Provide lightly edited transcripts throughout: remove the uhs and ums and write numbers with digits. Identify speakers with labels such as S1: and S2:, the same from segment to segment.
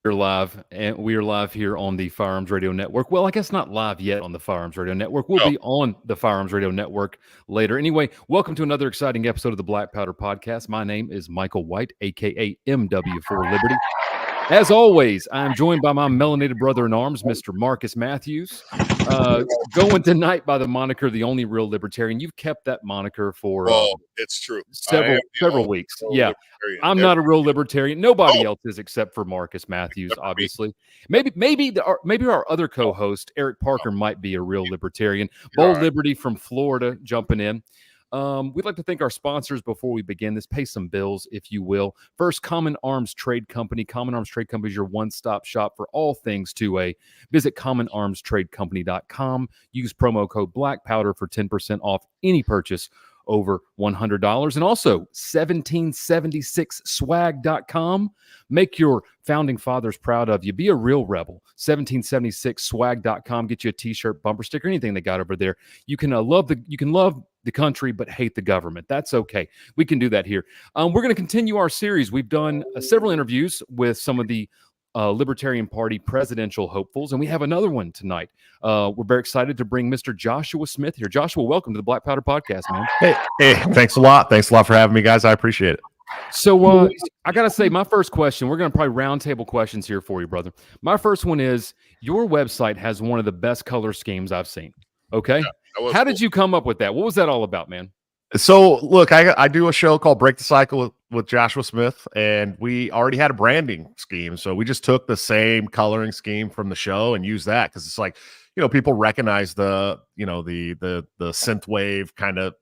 S1: We're live, and we are live here on the Firearms Radio Network. Well, I guess not live yet on the Firearms Radio Network. We'll
S2: No,
S1: be on the Firearms Radio Network later. Anyway, welcome to another exciting episode of the Black Powder Podcast. My name is Michael White, aka MW4 Liberty. As always, I am joined by my melanated brother-in-arms, Mr. Marcus Matthews, going tonight by the moniker "The Only Real Libertarian." You've kept that moniker for
S2: well, it's true. I am the
S1: several
S2: only
S1: weeks.
S2: real
S1: Yeah,
S2: libertarian
S1: I'm
S2: ever.
S1: not a real libertarian. Nobody
S2: Oh,
S1: else is except for Marcus Matthews,
S2: except for me.
S1: obviously. Maybe our other
S2: No,
S1: co-host Eric Parker
S2: no,
S1: might be a real libertarian.
S2: you're all
S1: Bold
S2: right.
S1: Liberty from Florida jumping in. We'd like to thank our sponsors before we begin this. Pay some bills, if you will. First, Common Arms Trade Company. Common Arms Trade Company is your one-stop shop for all things 2A. Visit commonarmstradecompany.com. Use promo code Black Powder for 10% off any purchase over $100. And also 1776swag.com. Make your founding fathers proud of you. Be a real rebel. 1776swag.com. Get you a t-shirt, bumper sticker, anything they got over there. You can love the country but hate the government. That's okay. We can do that here. We're going to continue our series. We've done several interviews with some of the Libertarian Party presidential hopefuls, and we have another one tonight. We're very excited to bring Mr. Joshua Smith here. Joshua, welcome to the Black Powder Podcast, man.
S3: Hey, thanks a lot. Thanks a lot for having me, guys. I appreciate it.
S1: So I got to say, my first question, we're going to probably roundtable questions here for you, brother. My first one is, your website has one of the best color schemes I've seen. Okay.
S2: That was
S1: How
S2: cool.
S1: did you come up with that? What was that all about, man?
S3: So, look, I do a show called Break the Cycle with Joshua Smith, and we already had a branding scheme. So we just took the same coloring scheme from the show and used that because it's like, people recognize the synthwave kind of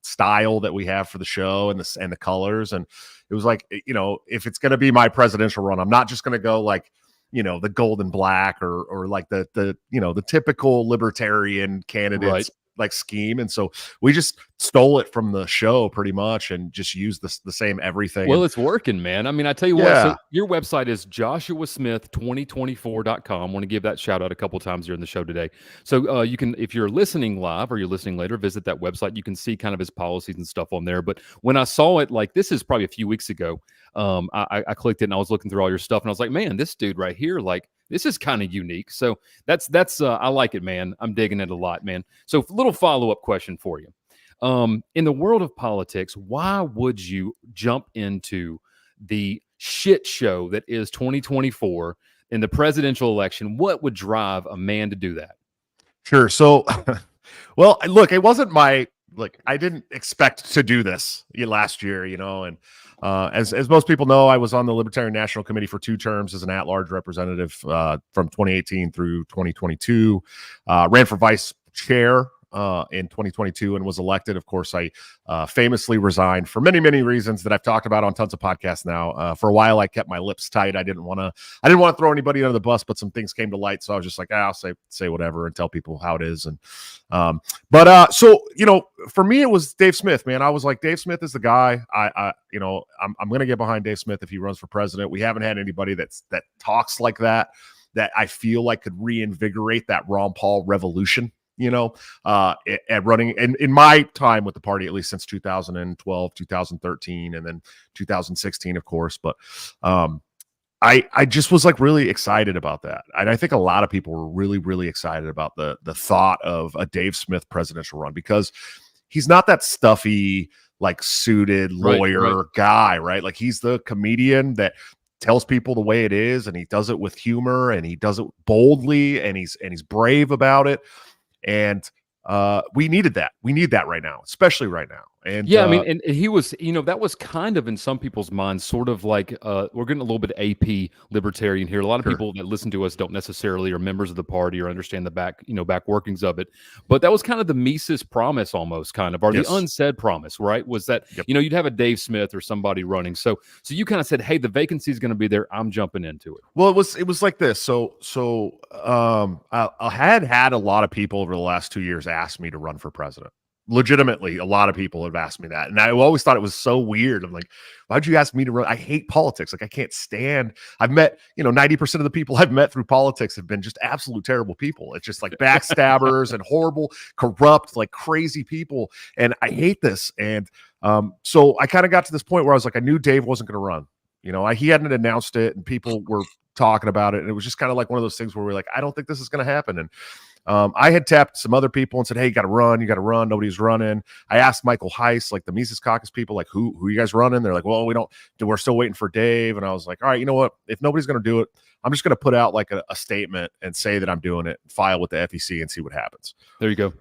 S3: style that we have for the show and the colors. And it was like, if it's going to be my presidential run, I'm not just going to go like, the gold and black or like the typical libertarian candidates.
S1: Right.
S3: Like scheme, and so we just stole it from the show pretty much and just used the same everything.
S1: Well, it's working, man. I mean, I tell you what,
S3: Yeah.
S1: so your website is joshuasmith2024.com. I want to give that shout out a couple times during the show today. So you can, if you're listening live or you're listening later, visit that website. You can see kind of his policies and stuff on there. But when I saw it, like, this is probably a few weeks ago, I clicked it and I was looking through all your stuff and I was like, man, this dude right here, like, this is kind of unique. So that's I like it, man. I'm digging it a lot, man. So little follow-up question for you. In the world of politics, why would you jump into the shit show that is 2024 in the presidential election? What would drive a man to do that?
S3: Sure. So, well, look, it wasn't I didn't expect to do this last year, and as most people know, I was on the Libertarian National Committee for 2 terms as an at-large representative from 2018 through 2022. Ran for vice chair in 2022 and was elected. Of course, I famously resigned for many, many reasons that I've talked about on tons of podcasts now. For a while, I kept my lips tight. I didn't want to throw anybody under the bus, but some things came to light, so I was just like, I'll say whatever and tell people how it is. And so for me, it was Dave Smith, man. I was like, Dave Smith is the guy. I'm going to get behind Dave Smith if he runs for president. We haven't had anybody that talks like that I feel like could reinvigorate that Ron Paul revolution. At running and in my time with the party, at least since 2012, 2013, and then 2016, of course. But I just was like really excited about that. And I think a lot of people were really, really excited about the thought of a Dave Smith presidential run because he's not that stuffy, like suited lawyer guy, right? Like he's the comedian that tells people the way it is, and he does it with humor and he does it boldly and he's brave about it. And we needed that. We need that right now, especially right now. And
S1: yeah, I mean, and he was, that was kind of in some people's minds, sort of like we're getting a little bit AP libertarian here. A lot of people that listen to us don't necessarily are members of the party or understand the back workings of it. But that was kind of the Mises promise, almost kind of, or the unsaid promise, right? Was that you'd have a Dave Smith or somebody running. So you kind of said, hey, the vacancy is going to be there. I'm jumping into it.
S3: Well, it was like this. So I had a lot of people over the last 2 years ask me to run for president. Legitimately, a lot of people have asked me that. And I always thought it was so weird. I'm like, why'd you ask me to run? I hate politics. Like, I can't stand. I've met, 90% of the people I've met through politics have been just absolute terrible people. It's just like backstabbers and horrible, corrupt, like crazy people. And I hate this. And so I kind of got to this point where I was like, I knew Dave wasn't going to run. He hadn't announced it, and people were talking about it. And it was just kind of like one of those things where we're like, I don't think this is going to happen. And I had tapped some other people and said, hey, you got to run. Nobody's running. I asked Michael Heiss, like the Mises Caucus people, like, who you guys running? They're like, well, we're still waiting for Dave. And I was like, all right, you know what? If nobody's going to do it, I'm just going to put out like a statement and say that I'm doing it, file with the FEC and see what happens.
S1: There you go.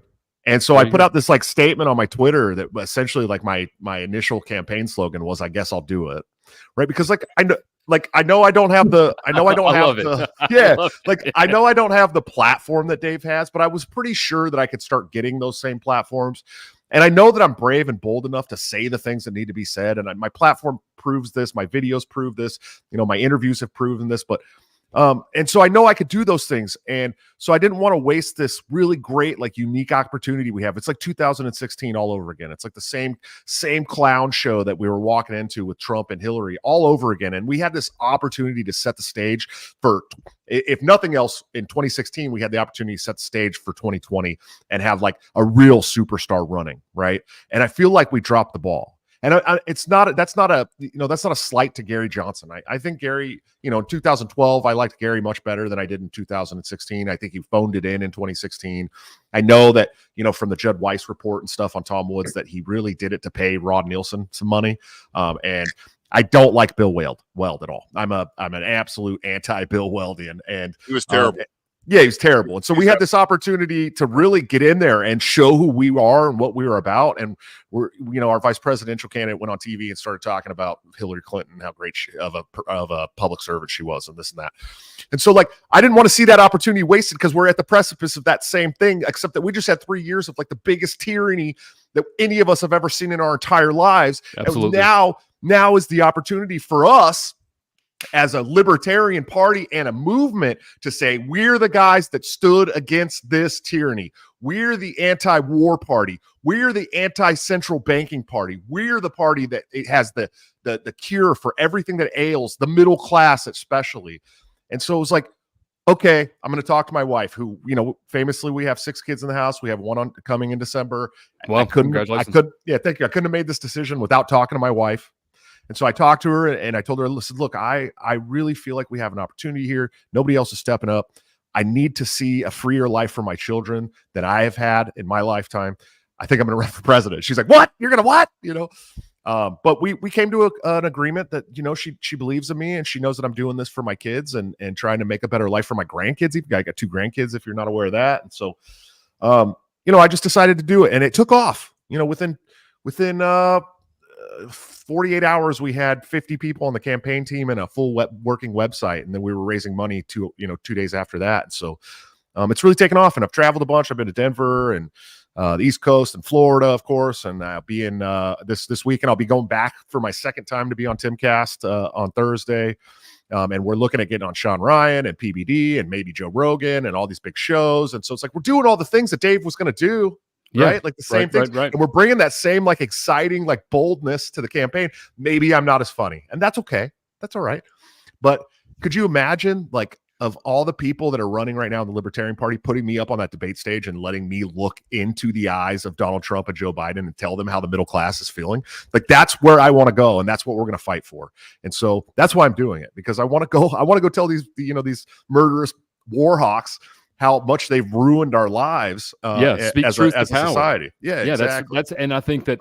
S3: And so I put out this like statement on my Twitter that essentially like my initial campaign slogan was, I guess I'll do it. Right. Because like, I know I don't have the, I don't have the platform that Dave has, but I was pretty sure that I could start getting those same platforms. And I know that I'm brave and bold enough to say the things that need to be said. And my platform proves this. My videos prove this. My interviews have proven this, but and so I know I could do those things. And so I didn't want to waste this really great, like unique opportunity we have. It's like 2016 all over again. It's like the same clown show that we were walking into with Trump and Hillary all over again. And we had this opportunity to set the stage for, if nothing else, in 2016, we had the opportunity to set the stage for 2020 and have like a real superstar running. Right. And I feel like we dropped the ball. And that's not a slight to Gary Johnson. I think Gary, in 2012, I liked Gary much better than I did in 2016. I think he phoned it in 2016. I know that, from the Judd Weiss report and stuff on Tom Woods, that he really did it to pay Rod Nielsen some money. And I don't like Bill Weld at all. I'm an absolute anti-Bill Weldian. And
S2: he was terrible.
S3: Yeah, he's terrible. And so we had this opportunity to really get in there and show who we are and what we were about. And our vice presidential candidate went on TV and started talking about Hillary Clinton, how great of a public servant she was, and this and that. And so, like, I didn't want to see that opportunity wasted because we're at the precipice of that same thing, except that we just had 3 years of like the biggest tyranny that any of us have ever seen in our entire lives.
S1: Absolutely.
S3: And now is the opportunity for us as a libertarian party and a movement to say, we're the guys that stood against this tyranny. We're the anti-war party. We're the anti-central banking party. We're the party that it has the cure for everything that ails the middle class, especially. And so it was like, okay, I'm going to talk to my wife, who, famously, we have 6 kids in the house. We have one coming in December.
S1: Well, congratulations.
S3: Yeah, thank you. I couldn't have made this decision without talking to my wife. And so I talked to her and I told her, listen, look, I really feel like we have an opportunity here. Nobody else is stepping up. I need to see a freer life for my children than I have had in my lifetime. I think I'm going to run for president. She's like, what? You're going to what? But we came to an agreement that, she believes in me and she knows that I'm doing this for my kids and trying to make a better life for my grandkids. I got 2 grandkids, if you're not aware of that. And so, I just decided to do it, and it took off. Within 48 hours, we had 50 people on the campaign team and a full working website. And then we were raising money 2 days after that. And so it's really taken off, and I've traveled a bunch. I've been to Denver and the East Coast and Florida, of course. And I'll be in this weekend. I'll be going back for my second time to be on Timcast on Thursday. And we're looking at getting on Sean Ryan and PBD and maybe Joe Rogan and all these big shows. And so it's like, we're doing all the things that Dave was going to do. Right? Like the same things. Right. And we're bringing that same like exciting, like boldness to the campaign. Maybe I'm not as funny, and that's okay. That's all right. But could you imagine, like, of all the people that are running right now in the Libertarian Party, putting me up on that debate stage and letting me look into the eyes of Donald Trump and Joe Biden and tell them how the middle class is feeling? Like, that's where I want to go, and that's what we're going to fight for. And so that's why I'm doing it, because I want to go tell these murderous war hawks how much they've ruined our lives as a society. Yeah, exactly.
S1: That's and I think that,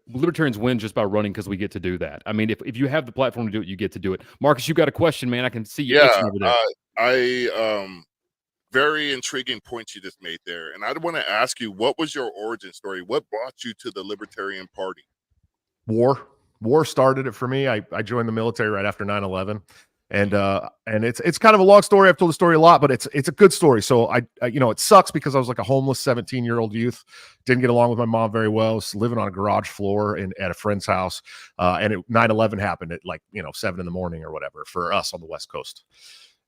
S1: libertarians win just by running because we get to do that. I mean, if you have the platform to do it, you get to do it. Marcus, you got a question, man. I can see you itching over there.
S2: Very intriguing point you just made there. And I want to ask you, what was your origin story? What brought you to the Libertarian Party?
S3: War started it for me. I joined the military right after 9/11. And it's kind of a long story. I've told the story a lot, but it's a good story. So I it sucks because I was like a homeless 17-year-old youth, didn't get along with my mom very well, was living on a garage floor at a friend's house. And 9/11 happened at 7 a.m. or whatever for us on the West Coast.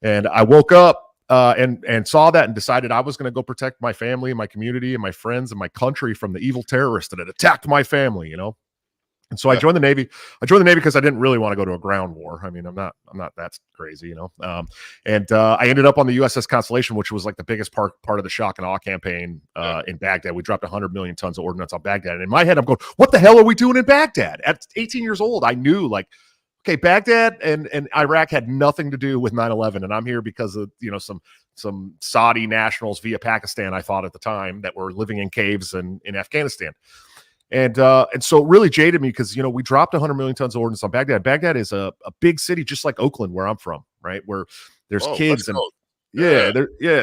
S3: And I woke up and saw that and decided I was going to go protect my family and my community and my friends and my country from the evil terrorists that had attacked my family, And so I joined the Navy. I joined the Navy because I didn't really want to go to a ground war. I mean, I'm not that crazy, And I ended up on the USS Constellation, which was like the biggest part of the shock and awe campaign in Baghdad. We dropped 100 million tons of ordnance on Baghdad. And in my head, I'm going, what the hell are we doing in Baghdad? At 18 years old, I knew, like, Okay, Baghdad and Iraq had nothing to do with 9/11, and I'm here because of some Saudi nationals via Pakistan, I thought at the time, that were living in caves in Afghanistan. And so it really jaded me because we dropped 100 million tons of ordnance on Baghdad. Baghdad is a big city, just like Oakland, where I'm from, right? Where there's kids and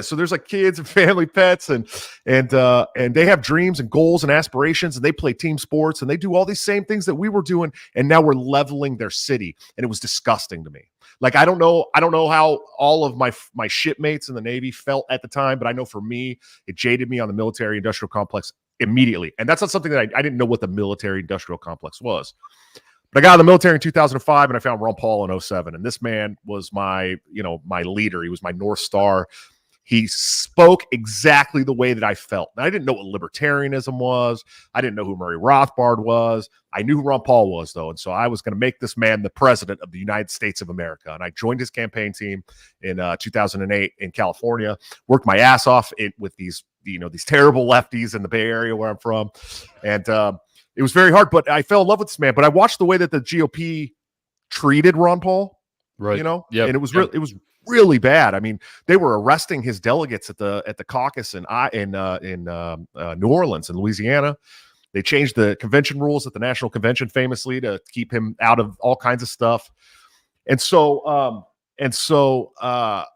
S3: so there's like kids and family pets and they have dreams and goals and aspirations, and they play team sports and they do all these same things that we were doing, and now we're leveling their city, and it was disgusting to me. Like I don't know how all of my shipmates in the Navy felt at the time, but I know for me it jaded me on the military industrial complex immediately. And that's not something that I didn't know what the military industrial complex was. But I got out of the military in 2005, and I found Ron Paul in 2007. And this man was my leader. He was my North Star. He spoke exactly the way that I felt. And I didn't know what libertarianism was. I didn't know who Murray Rothbard was. I knew who Ron Paul was, though. And so I was going to make this man the president of the United States of America. And I joined his campaign team in 2008 in California, worked my ass off with these terrible lefties in the Bay Area where I'm from. And it was very hard, but I fell in love with this man. But I watched the way that the GOP treated Ron Paul,
S1: right?
S3: And it was really bad. I mean, they were arresting his delegates at the caucus in New Orleans and Louisiana. They changed the convention rules at the National Convention famously to keep him out of all kinds of stuff. And so I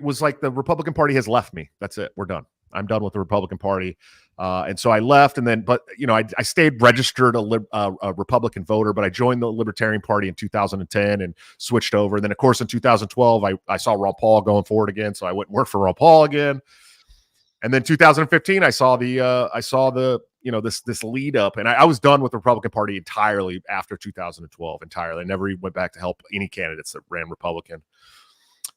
S3: was like, the Republican Party has left me. That's it. We're done. I'm done with the Republican Party. And so I left, but I stayed registered a Republican voter, but I joined the Libertarian Party in 2010 and switched over. And then of course in 2012, I saw Ron Paul going forward again. So I went and worked for Ron Paul again. And then 2015, I saw this lead up, and I was done with the Republican Party entirely after 2012 entirely. I never even went back to help any candidates that ran Republican.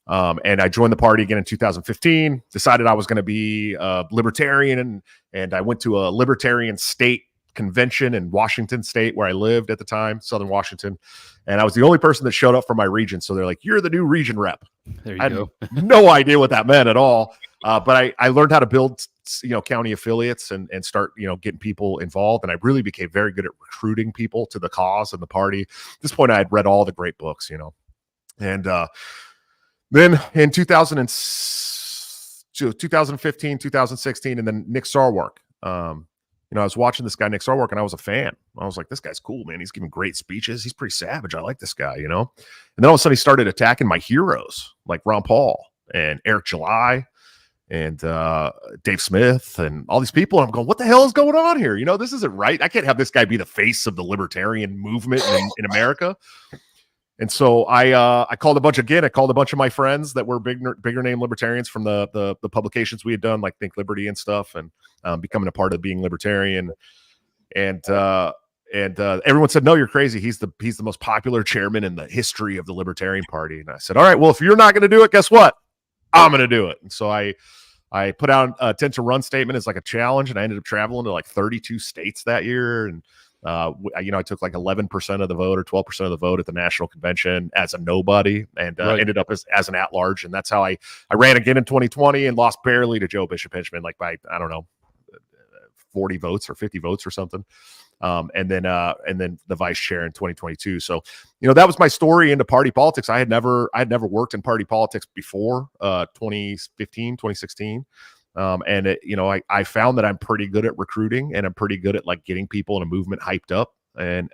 S3: And I joined the party again in 2015, decided I was going to be libertarian, and I went to a libertarian state convention in Washington State where I lived at the time, Southern Washington. And I was the only person that showed up from my region. So they're like, you're the new region rep.
S1: There you go.
S3: No idea what that meant at all. But I learned how to build, county affiliates and start, getting people involved. And I really became very good at recruiting people to the cause and the party. At this point, I had read all the great books, and then in 2015, 2016, and then Nick Sarwark, I was watching this guy, Nick Sarwark, and I was a fan. I was like, this guy's cool, man. He's giving great speeches. He's pretty savage. I like this guy, And then all of a sudden he started attacking my heroes like Ron Paul and Eric July and Dave Smith and all these people. And I'm going, what the hell is going on here? This isn't right. I can't have this guy be the face of the libertarian movement in America. And so I called a bunch of my friends that were bigger name libertarians from the publications we had done, like Think Liberty and stuff, and becoming a part of being libertarian. And everyone said, no, you're crazy. He's the most popular chairman in the history of the Libertarian Party. And I said, all right, well, if you're not going to do it, guess what? I'm going to do it. And so I put out a 10 to run statement as like a challenge, and I ended up traveling to like 32 states that year. And I took like 11% of the vote or 12% of the vote at the national convention as a nobody, and ended up as an at-large. And that's how I ran again in 2020 and lost barely to Joe Bishop Hinchman, like by, I don't know, 40 votes or 50 votes or something. And then the vice chair in 2022. So, that was my story into party politics. I had never worked in party politics before 2015, 2016. And I found that I'm pretty good at recruiting, and I'm pretty good at like getting people in a movement hyped up. And,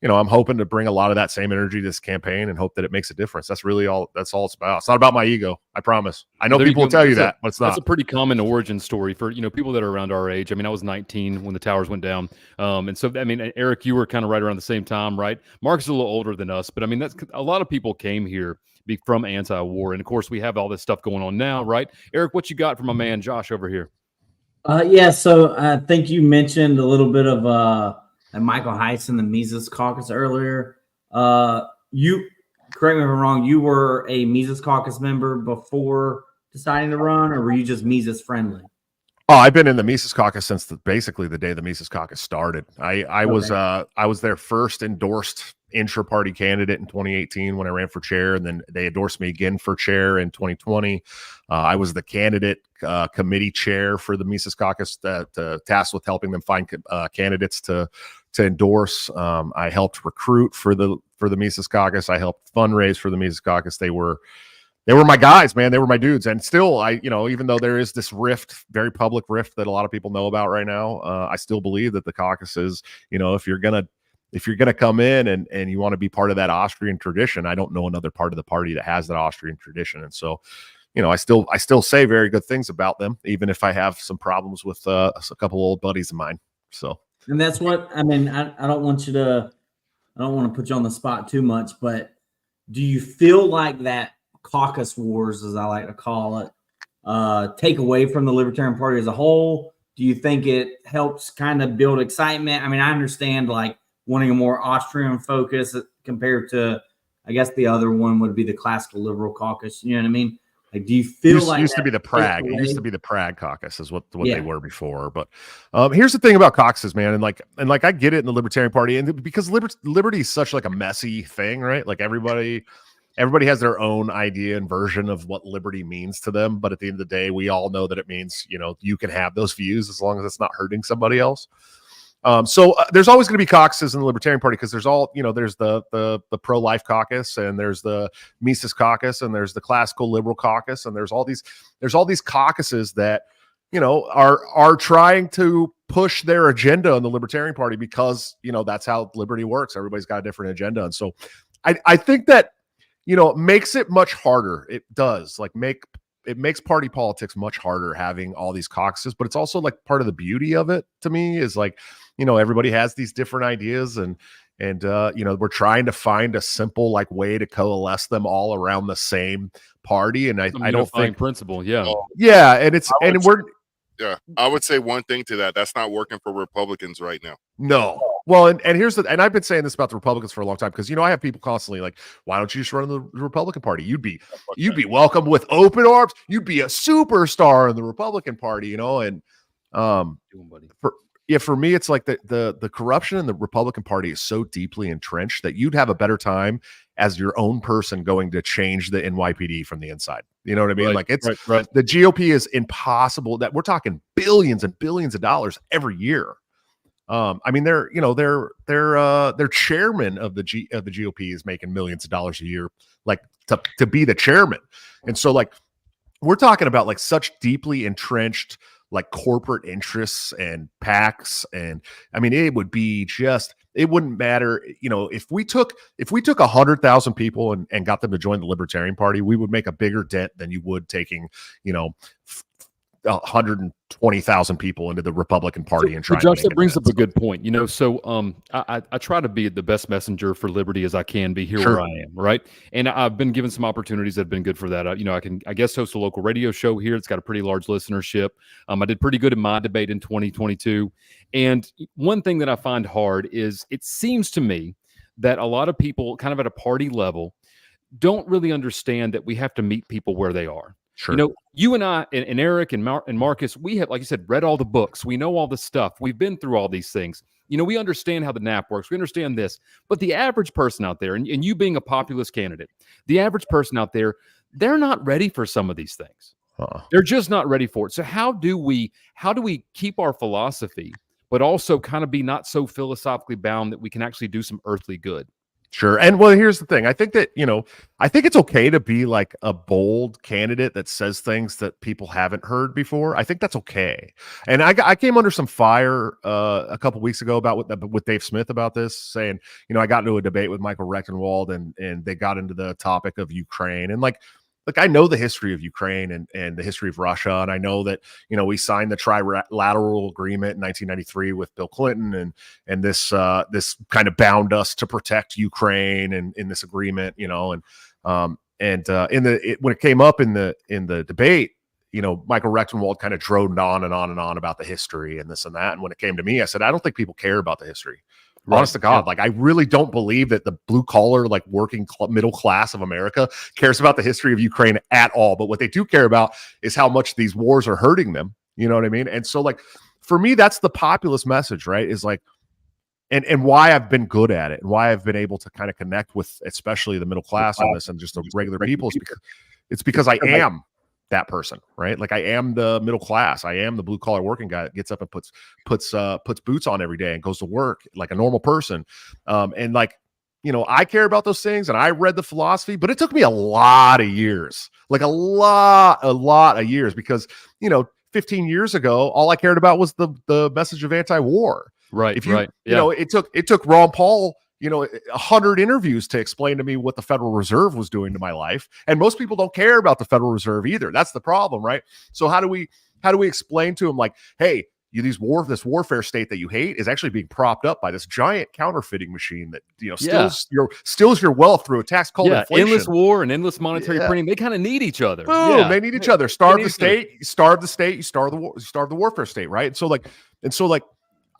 S3: I'm hoping to bring a lot of that same energy to this campaign and hope that it makes a difference. That's all it's about. It's not about my ego. I promise. I know people will tell you that, but it's not. That's
S1: a pretty common origin story for, people that are around our age. I mean, I was 19 when the towers went down. And so, I mean, Eric, you were kind of right around the same time, right? Mark's a little older than us, but I mean, that's a lot of people came here from anti-war. And of course, we have all this stuff going on now, right? Eric, what you got from my man Josh over here?
S4: So I think you mentioned a little bit of Michael Heiss in the Mises Caucus earlier. You, correct me if I'm wrong, you were a Mises Caucus member before deciding to run, or were you just Mises friendly?
S3: Oh, I've been in the Mises Caucus since basically the day the Mises Caucus started. I was their first endorsed intra-party candidate in 2018 when I ran for chair, and then they endorsed me again for chair in 2020. I was the candidate committee chair for the Mises Caucus that tasked with helping them find candidates to endorse. I helped recruit for the Mises Caucus. I helped fundraise for the Mises Caucus. They were my guys, man. They were my dudes. And still, even though there is this rift, very public rift that a lot of people know about right now, I still believe that the caucus is, if you're gonna come in and you want to be part of that Austrian tradition, I don't know another part of the party that has that Austrian tradition. And so, I still say very good things about them, even if I have some problems with a couple old buddies of mine. So,
S4: and that's what I mean. I don't want to put you on the spot too much, but do you feel like that caucus wars, as I like to call it, take away from the Libertarian Party as a whole? Do you think it helps kind of build excitement? I mean, I understand like wanting a more Austrian focus compared to, I guess the other one would be the classical liberal caucus. You know what I mean? Like, do you feel
S3: used to be the Prague? It used to be the Prague caucus is what they were before. But here's the thing about caucuses, man, and like I get it in the Libertarian Party, and because liberty is such like a messy thing, right? Like everybody has their own idea and version of what liberty means to them. But at the end of the day, we all know that it means, you can have those views as long as it's not hurting somebody else. So there's always going to be caucuses in the Libertarian Party because there's there's the pro-life caucus, and there's the Mises caucus, and there's the classical liberal caucus, and there's all these caucuses that are trying to push their agenda in the Libertarian Party because that's how liberty works. Everybody's got a different agenda, and so I think that it makes it much harder. It does it makes party politics much harder having all these caucuses, but it's also like part of the beauty of it to me is like, everybody has these different ideas and we're trying to find a simple like way to coalesce them all around the same party. And I don't think
S1: principle. Yeah.
S3: Yeah. And
S2: I would say one thing to that. That's not working for Republicans right now.
S3: No. Well, and here's and I've been saying this about the Republicans for a long time because I have people constantly like, why don't you just run the Republican Party? You'd be welcomed with open arms. You'd be a superstar in the Republican Party, and for me, it's like the corruption in the Republican Party is so deeply entrenched that you'd have a better time as your own person going to change the NYPD from the inside. You know what I mean?
S1: Right,
S3: like it's
S1: right.
S3: The GOP is impossible. That we're talking billions and billions of dollars every year. I mean, their chairman of the GOP is making millions of dollars a year, like to be the chairman. And so like, we're talking about like such deeply entrenched, like corporate interests and PACs. And I mean, it wouldn't matter. If we took 100,000 people and got them to join the Libertarian Party, we would make a bigger dent than you would taking, 120,000 people into the Republican Party and trying.
S1: Josh, that brings up a good point. So I try to be the best messenger for liberty as I can be here where I am, right? And I've been given some opportunities that have been good for that. I guess host a local radio show here. It's got a pretty large listenership. I did pretty good in my debate in 2022. And one thing that I find hard is it seems to me that a lot of people kind of at a party level don't really understand that we have to meet people where they are.
S3: Sure.
S1: You and I and Eric and Marcus, we have, like you said, read all the books. We know all the stuff. We've been through all these things. We understand how the NAP works. We understand this. But the average person out there, and you being a populist candidate, the average person out there, they're not ready for some of these things. They're just not ready for it. So how do we keep our philosophy, but also kind of be not so philosophically bound that we can actually do some earthly good?
S3: Sure. And well, here's the thing. I think that, I think it's okay to be like a bold candidate that says things that people haven't heard before. I think that's okay. And I came under some fire a couple weeks ago with Dave Smith about this, saying, I got into a debate with Michael Rechtenwald and they got into the topic of Ukraine. And like I know the history of Ukraine and the history of Russia. And I know that, we signed the trilateral agreement in 1993 with Bill Clinton and this kind of bound us to protect Ukraine and in this agreement, when it came up in the debate, Michael Rechtenwald kind of droned on and on and on about the history and this and that. And when it came to me, I said, I don't think people care about the history. Right. Honest to God, like I really don't believe that the blue collar, like working middle class of America cares about the history of Ukraine at all. But what they do care about is how much these wars are hurting them. You know what I mean? And so like, for me, that's the populist message, right? Is like, and why I've been good at it and why I've been able to kind of connect with, especially the middle class on this and just the regular people is because I am. that person, right? Like I am the middle class. I am the blue collar working guy that gets up and puts boots on every day and goes to work like a normal person. And like, you know, I care about those things and I read the philosophy, but it took me a lot of years, like a lot of years, because, you know, 15 years ago, all I cared about was the message of anti-war.
S1: Right.
S3: If you,
S1: right.
S3: you know, it took Ron Paul, you know, 100 interviews to explain to me what the Federal Reserve was doing to my life. And most people don't care about the Federal Reserve either. That's the problem, right? So how do we explain to them like, hey, this warfare state that you hate is actually being propped up by this giant counterfeiting machine that, you know, steals your wealth through a tax called inflation.
S1: Endless war and endless monetary printing. They kind of need each other.
S3: Boom, they need each other. Starve the state, you starve the warfare state, right? And so like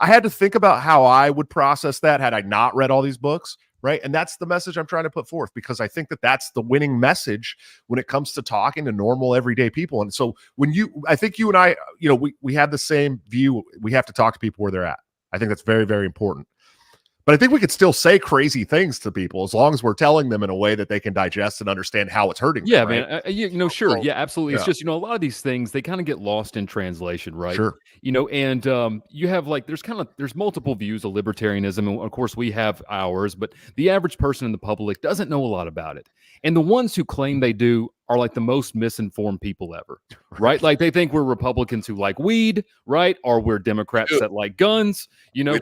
S3: I had to think about how I would process that had I not read all these books, right? And that's the message I'm trying to put forth, because I think that that's the winning message when it comes to talking to normal everyday people. And so I think you and I, you know, we have the same view. We have to talk to people where they're at. I think that's very, very important. But I think we could still say crazy things to people as long as we're telling them in a way that they can digest and understand how it's hurting them.
S1: Yeah,
S3: right?
S1: man. You know, sure. Yeah, absolutely.
S3: Yeah.
S1: It's just, you know, a lot of these things, they kind of get lost in translation, right?
S3: Sure.
S1: You know, and you have like, there's multiple views of libertarianism. And of course, we have ours, but the average person in the public doesn't know a lot about it. And the ones who claim they do are like the most misinformed people ever, right? Like they think we're Republicans who like weed, right? Or we're Democrats that like guns, you know?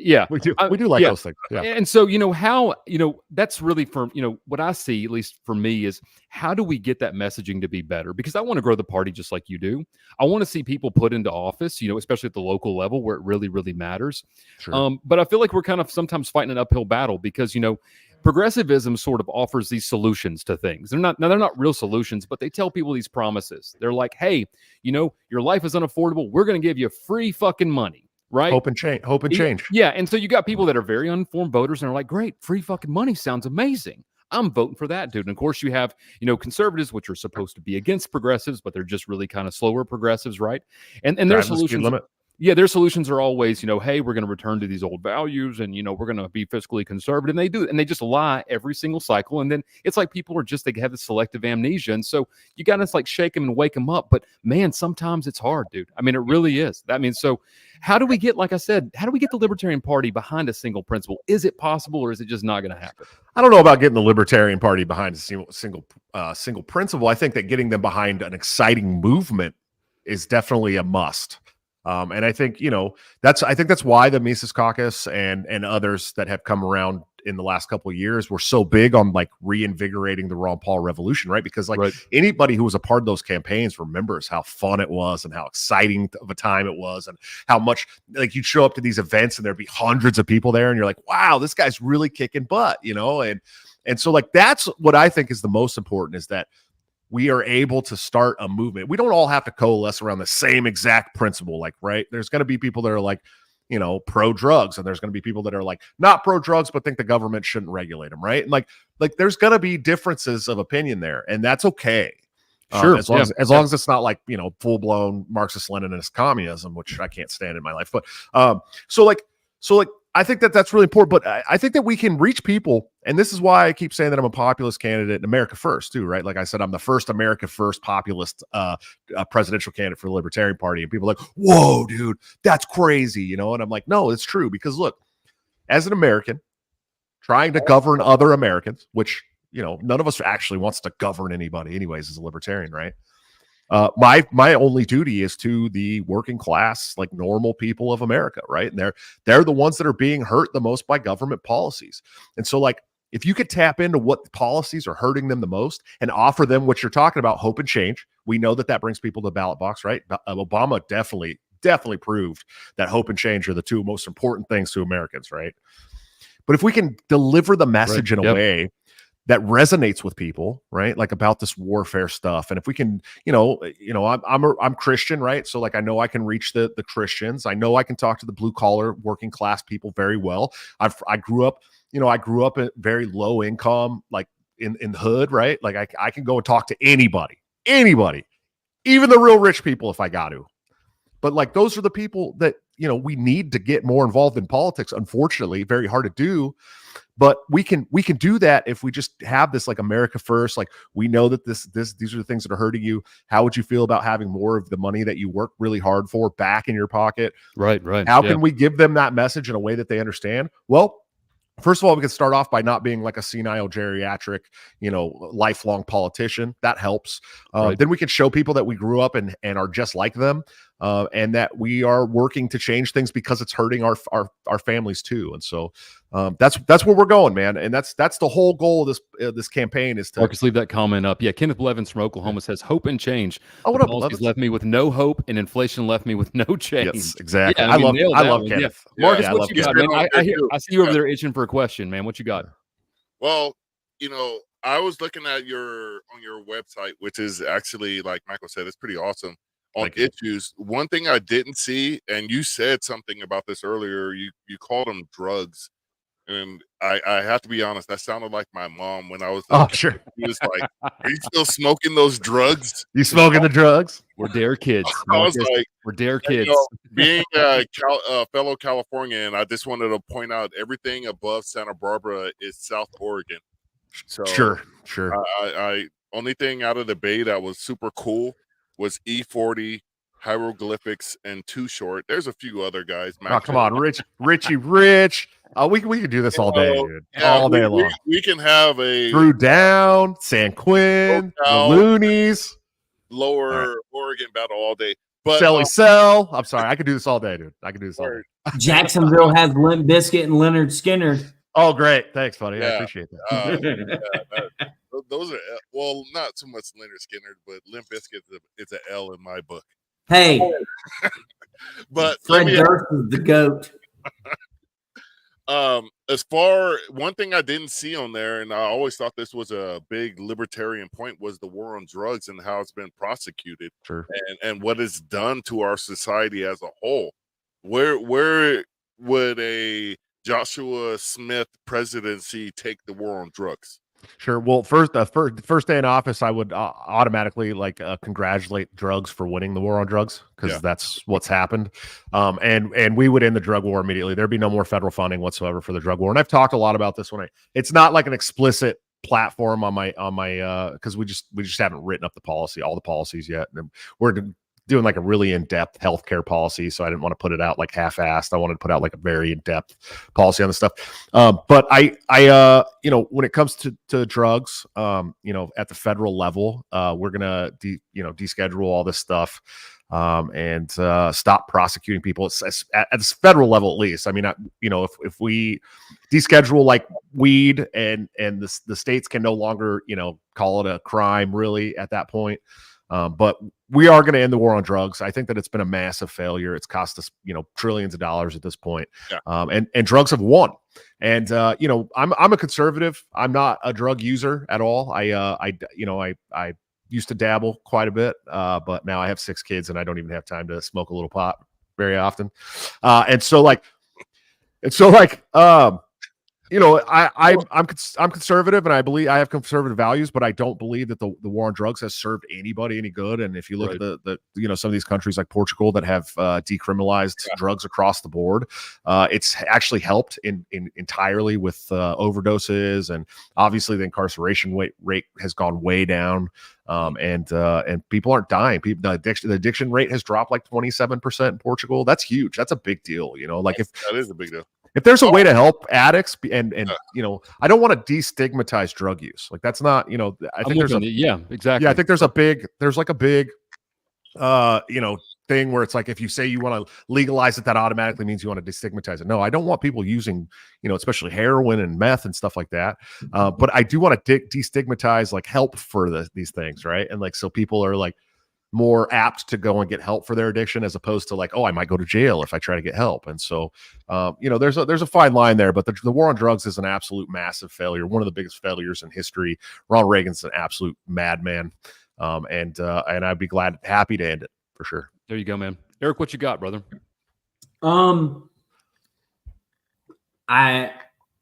S1: Yeah,
S3: we do like those things. Yeah.
S1: And so, you know, how, you know, that's really for, you know, what I see, at least for me, is how do we get that messaging to be better? Because I want to grow the party just like you do. I want to see people put into office, you know, especially at the local level where it really, really matters.
S3: Sure.
S1: But I feel like we're kind of sometimes fighting an uphill battle because, you know, progressivism sort of offers these solutions to things. They're not real solutions, but they tell people these promises. They're like, hey, you know, your life is unaffordable. We're going to give you free fucking money. Right.
S3: Hope and change.
S1: Yeah. And so you got people that are very uninformed voters and are like, great, free fucking money sounds amazing. I'm voting for that, dude. And of course you have, you know, conservatives, which are supposed to be against progressives, but they're just really kind of slower progressives. Right. And their solutions. Yeah, their solutions are always, you know, hey, we're going to return to these old values and, you know, we're going to be fiscally conservative. And they do. And they just lie every single cycle. And then it's like people are just, they have this selective amnesia. And so you got to like shake them and wake them up. But man, sometimes it's hard, dude. I mean, it really is. I mean, so how do we get, like I said, how do we get the Libertarian Party behind a single principle? Is it possible or is it just not going to happen?
S3: I don't know about getting the Libertarian Party behind a single principle. I think that getting them behind an exciting movement is definitely a must. And I think, you know, that's why the Mises Caucus and others that have come around in the last couple of years were so big on like reinvigorating the Ron Paul revolution, right? Because like anybody who was a part of those campaigns remembers how fun it was and how exciting of a time it was and how much like you'd show up to these events and there'd be hundreds of people there and you're like, wow, this guy's really kicking butt, you know? And so like, that's what I think is the most important, is that we are able to start a movement. We don't all have to coalesce around the same exact principle. Like, right. There's going to be people that are like, you know, pro drugs. And there's going to be people that are like not pro drugs, but think the government shouldn't regulate them. Right. And like there's going to be differences of opinion there. And that's okay.
S1: Sure.
S3: As long as it's not like, you know, full blown Marxist Leninist communism, which I can't stand in my life. But so I think that that's really important, but I think that we can reach people. And this is why I keep saying that I'm a populist candidate in America First too, right? Like I said, I'm the first America First populist presidential candidate for the Libertarian Party. And people are like, whoa, dude, that's crazy. You know? And I'm like, no, it's true. Because look, as an American trying to govern other Americans, which, you know, none of us actually wants to govern anybody anyways as a libertarian, right? My only duty is to the working class, like normal people of America, right? And they're the ones that are being hurt the most by government policies. And so, like, if you could tap into what policies are hurting them the most and offer them what you're talking about, hope and change, we know that brings people to the ballot box, right? Obama definitely proved that hope and change are the two most important things to Americans, right? But if we can deliver the message in a way that resonates with people, right? Like about this warfare stuff. And if we can, I'm Christian, right? So like, I know I can reach the Christians. I know I can talk to the blue collar working class people very well. I grew up at very low income, like in the hood, right? Like I can go and talk to anybody, even the real rich people if I got to. But like, those are the people that, we need to get more involved in politics. Unfortunately, very hard to do. But we can do that if we just have this like America first. Like, we know that these are the things that are hurting you. How would you feel about having more of the money that you work really hard for back in your pocket?
S1: Right.
S3: How can we give them that message in a way that they understand? Well, first of all, we can start off by not being like a senile geriatric, lifelong politician. That helps. Then we can show people that we grew up and are just like them, and that we are working to change things because it's hurting our families too. And so that's where we're going, man. And that's the whole goal of this campaign is to.
S1: Marcus, leave that comment up. Yeah, Kenneth Blevins from Oklahoma says hope and change.
S3: Oh, what
S1: the
S3: up,
S1: policies
S3: Blevins?
S1: left me with no hope, and inflation left me with no change.
S3: Yes, exactly.
S1: Yeah,
S3: I love
S1: Kenneth.
S3: Yeah.
S1: Marcus,
S3: I
S1: what
S3: love
S1: you got,
S3: Kenneth.
S1: man? I see you over there itching for a question, man. What you got?
S2: Well, I was looking at on your website, which is actually, like Michael said, it's pretty awesome on issues. One thing I didn't see, and you said something about this earlier, you called them drugs. And I have to be honest, that sounded like my mom when I was
S3: Oh, sure.
S2: She was like, "Are you still smoking those drugs?
S3: You smoking the drugs?"
S1: We're dare kids.
S2: I was
S1: Marcus.
S2: like,
S1: we're dare kids.
S2: Being a fellow Californian, I just wanted to point out everything above Santa Barbara is South Oregon. So
S3: Sure.
S2: I only thing out of the Bay that was super cool was E40, Hieroglyphics, and Too Short. There's a few other guys.
S3: Oh, come on, Richie Rich. We can do this all day, dude.
S2: Yeah,
S3: all day long.
S2: We can have a
S3: Drew Down, San Quinn, the Loonies,
S2: Lower Oregon battle all day. But
S3: Shelly Cell. I'm sorry, I could do this all day, dude. I could do this all day.
S4: Jacksonville has Limp Bizkit and Leonard Skinner.
S3: Oh, great. Thanks, buddy.
S2: Yeah.
S3: I appreciate that.
S2: Those are, well, not so much Leonard Skinner, but Limp Bizkit is an L in my book.
S4: Hey,
S2: but
S4: Fred Durst is the GOAT.
S2: One thing I didn't see on there, and I always thought this was a big libertarian point, was the war on drugs and how it's been prosecuted.
S3: Sure.
S2: And what it's done to our society as a whole. Where would a Joshua Smith presidency take the war on drugs?
S3: Sure. Well, first day in office, I would automatically congratulate drugs for winning the war on drugs, because that's what's happened. And we would end the drug war immediately. There'd be no more federal funding whatsoever for the drug war. And I've talked a lot about this it's not like an explicit platform on my because we just haven't written up all the policies yet. And we're doing like a really in-depth healthcare policy, so I didn't want to put it out like half-assed. I wanted to put out like a very in-depth policy on the stuff. But I when it comes to drugs, at the federal level, we're gonna deschedule all this stuff, and stop prosecuting people at the federal level, at least. I mean, if we deschedule like weed and the states can no longer call it a crime really at that point. But we are going to end the war on drugs. I think that it's been a massive failure. It's cost us, trillions of dollars at this point. Yeah. And drugs have won. And I'm a conservative. I'm not a drug user at all. I used to dabble quite a bit, but now I have 6 kids and I don't even have time to smoke a little pot very often. I'm conservative, and I believe I have conservative values, but I don't believe that the war on drugs has served anybody any good. And if you look at the some of these countries like Portugal that have decriminalized drugs across the board, it's actually helped entirely with overdoses, and obviously the incarceration rate has gone way down. And people aren't dying. The addiction rate has dropped like 27% in Portugal. That's huge. That's a big deal. That is
S2: a big deal.
S3: If there's a way to help addicts and I don't want to destigmatize drug use. Like, that's not, I think there's
S1: exactly.
S3: Yeah, I think there's a big thing where it's like, if you say you want to legalize it, that automatically means you want to destigmatize it. No, I don't want people using, especially heroin and meth and stuff like that. But I do want to destigmatize like help for these things. Right. And like, so people are like more apt to go and get help for their addiction, as opposed to like, oh, I might go to jail if I try to get help. And so, there's a fine line there, but the war on drugs is an absolute massive failure. One of the biggest failures in history. Ronald Reagan's an absolute madman. And I'd be happy to end it for sure.
S1: There you go, man. Eric, what you got, brother?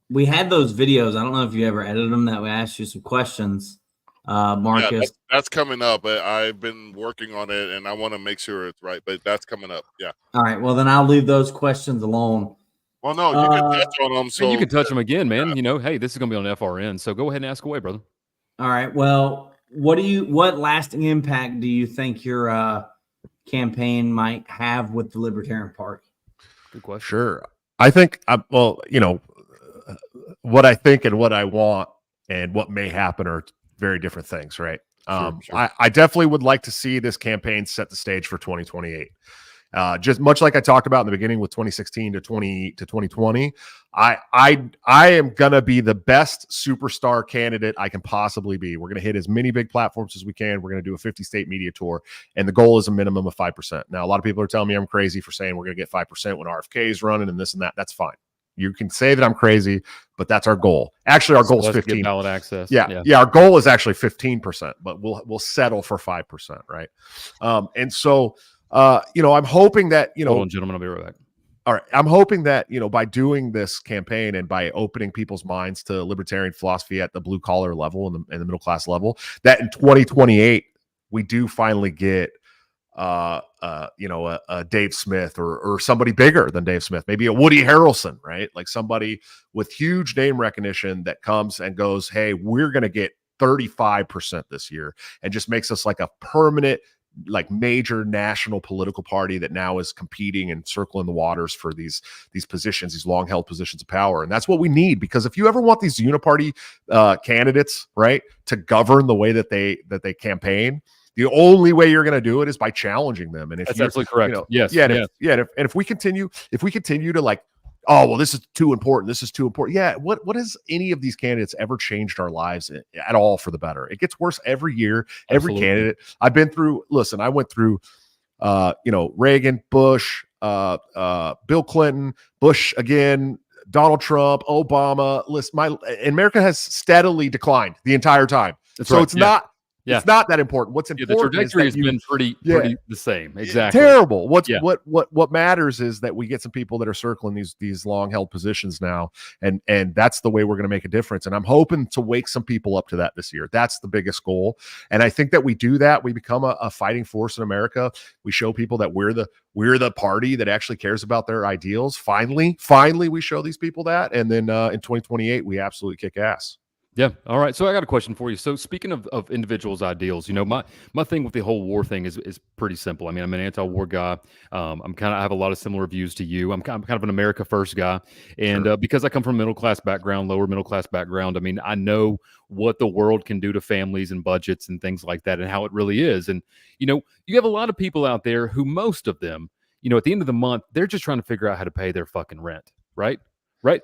S4: We had those videos. I don't know if you ever edited them, that we asked you some questions. Marcus.
S2: That's coming up. But I've been working on it, and I want to make sure it's right. But that's coming up. Yeah.
S4: All right. Well, then I'll leave those questions alone.
S2: Well, no, you can touch on them.
S1: And you
S2: So
S1: can touch them again, man. Hey, this is going to be on FRN. So go ahead and ask away, brother.
S4: All right. Well, what lasting impact do you think your campaign might have with the Libertarian Party?
S1: Good question.
S3: Sure. I think, what I think and what I want and what may happen are very different things, right?
S1: Sure.
S3: I definitely would like to see this campaign set the stage for 2028. Just much like I talked about in the beginning with 2016 to 2020, I am gonna be the best superstar candidate I can possibly be. We're gonna hit as many big platforms as we can. We're gonna do a 50-state media tour, and the goal is a minimum of 5%. Now, a lot of people are telling me I'm crazy for saying we're gonna get 5% when RFK is running and this and that. That's fine. You can say that I'm crazy, but that's our goal. Actually, our goal is 15.
S1: Ballot access.
S3: Yeah. Our goal is actually 15%, but we'll settle for 5%, right? And so. I'm hoping that,
S1: Hold on, gentlemen, I'll be right back.
S3: All right. I'm hoping that, by doing this campaign and by opening people's minds to libertarian philosophy at the blue collar level and the middle class level, that in 2028, we do finally get, a Dave Smith or somebody bigger than Dave Smith, maybe a Woody Harrelson, right? Like somebody with huge name recognition that comes and goes, hey, we're going to get 35% this year, and just makes us like a permanent, like major national political party that now is competing and circling the waters for these positions, these long held positions of power. And that's what we need, because if you ever want these uniparty candidates, right, to govern the way that they campaign, the only way you're going to do it is by challenging them. And if
S1: that's absolutely correct. Yes.
S3: If we continue to like, oh, well, this is too important. This is too important. Yeah. What has any of these candidates ever changed our lives at all for the better? It gets worse every year, every candidate. I went through, Reagan, Bush, Bill Clinton, Bush again, Donald Trump, Obama. America has steadily declined the entire time.
S1: That's
S3: so
S1: right.
S3: it's not. Yeah. It's not that important. What's important
S1: the trajectory has been pretty the same. Exactly.
S3: Terrible. What matters is that we get some people that are circling these long held positions now, and that's the way we're going to make a difference. And I'm hoping to wake some people up to that this year. That's the biggest goal. And I think that we do that. We become a fighting force in America. We show people that we're the party that actually cares about their ideals. Finally, we show these people that, and then in 2028, we absolutely kick ass.
S1: Yeah. All right. So I got a question for you. So speaking of individuals' ideals, my thing with the whole war thing is pretty simple. I mean, I'm an anti-war guy. I have a lot of similar views to you. I'm kind of an America first guy. And
S3: Sure.
S1: Because I come from a middle class background, lower middle class background, I mean, I know what the world can do to families and budgets and things like that and how it really is. And, you have a lot of people out there who, most of them, at the end of the month, they're just trying to figure out how to pay their fucking rent. Right.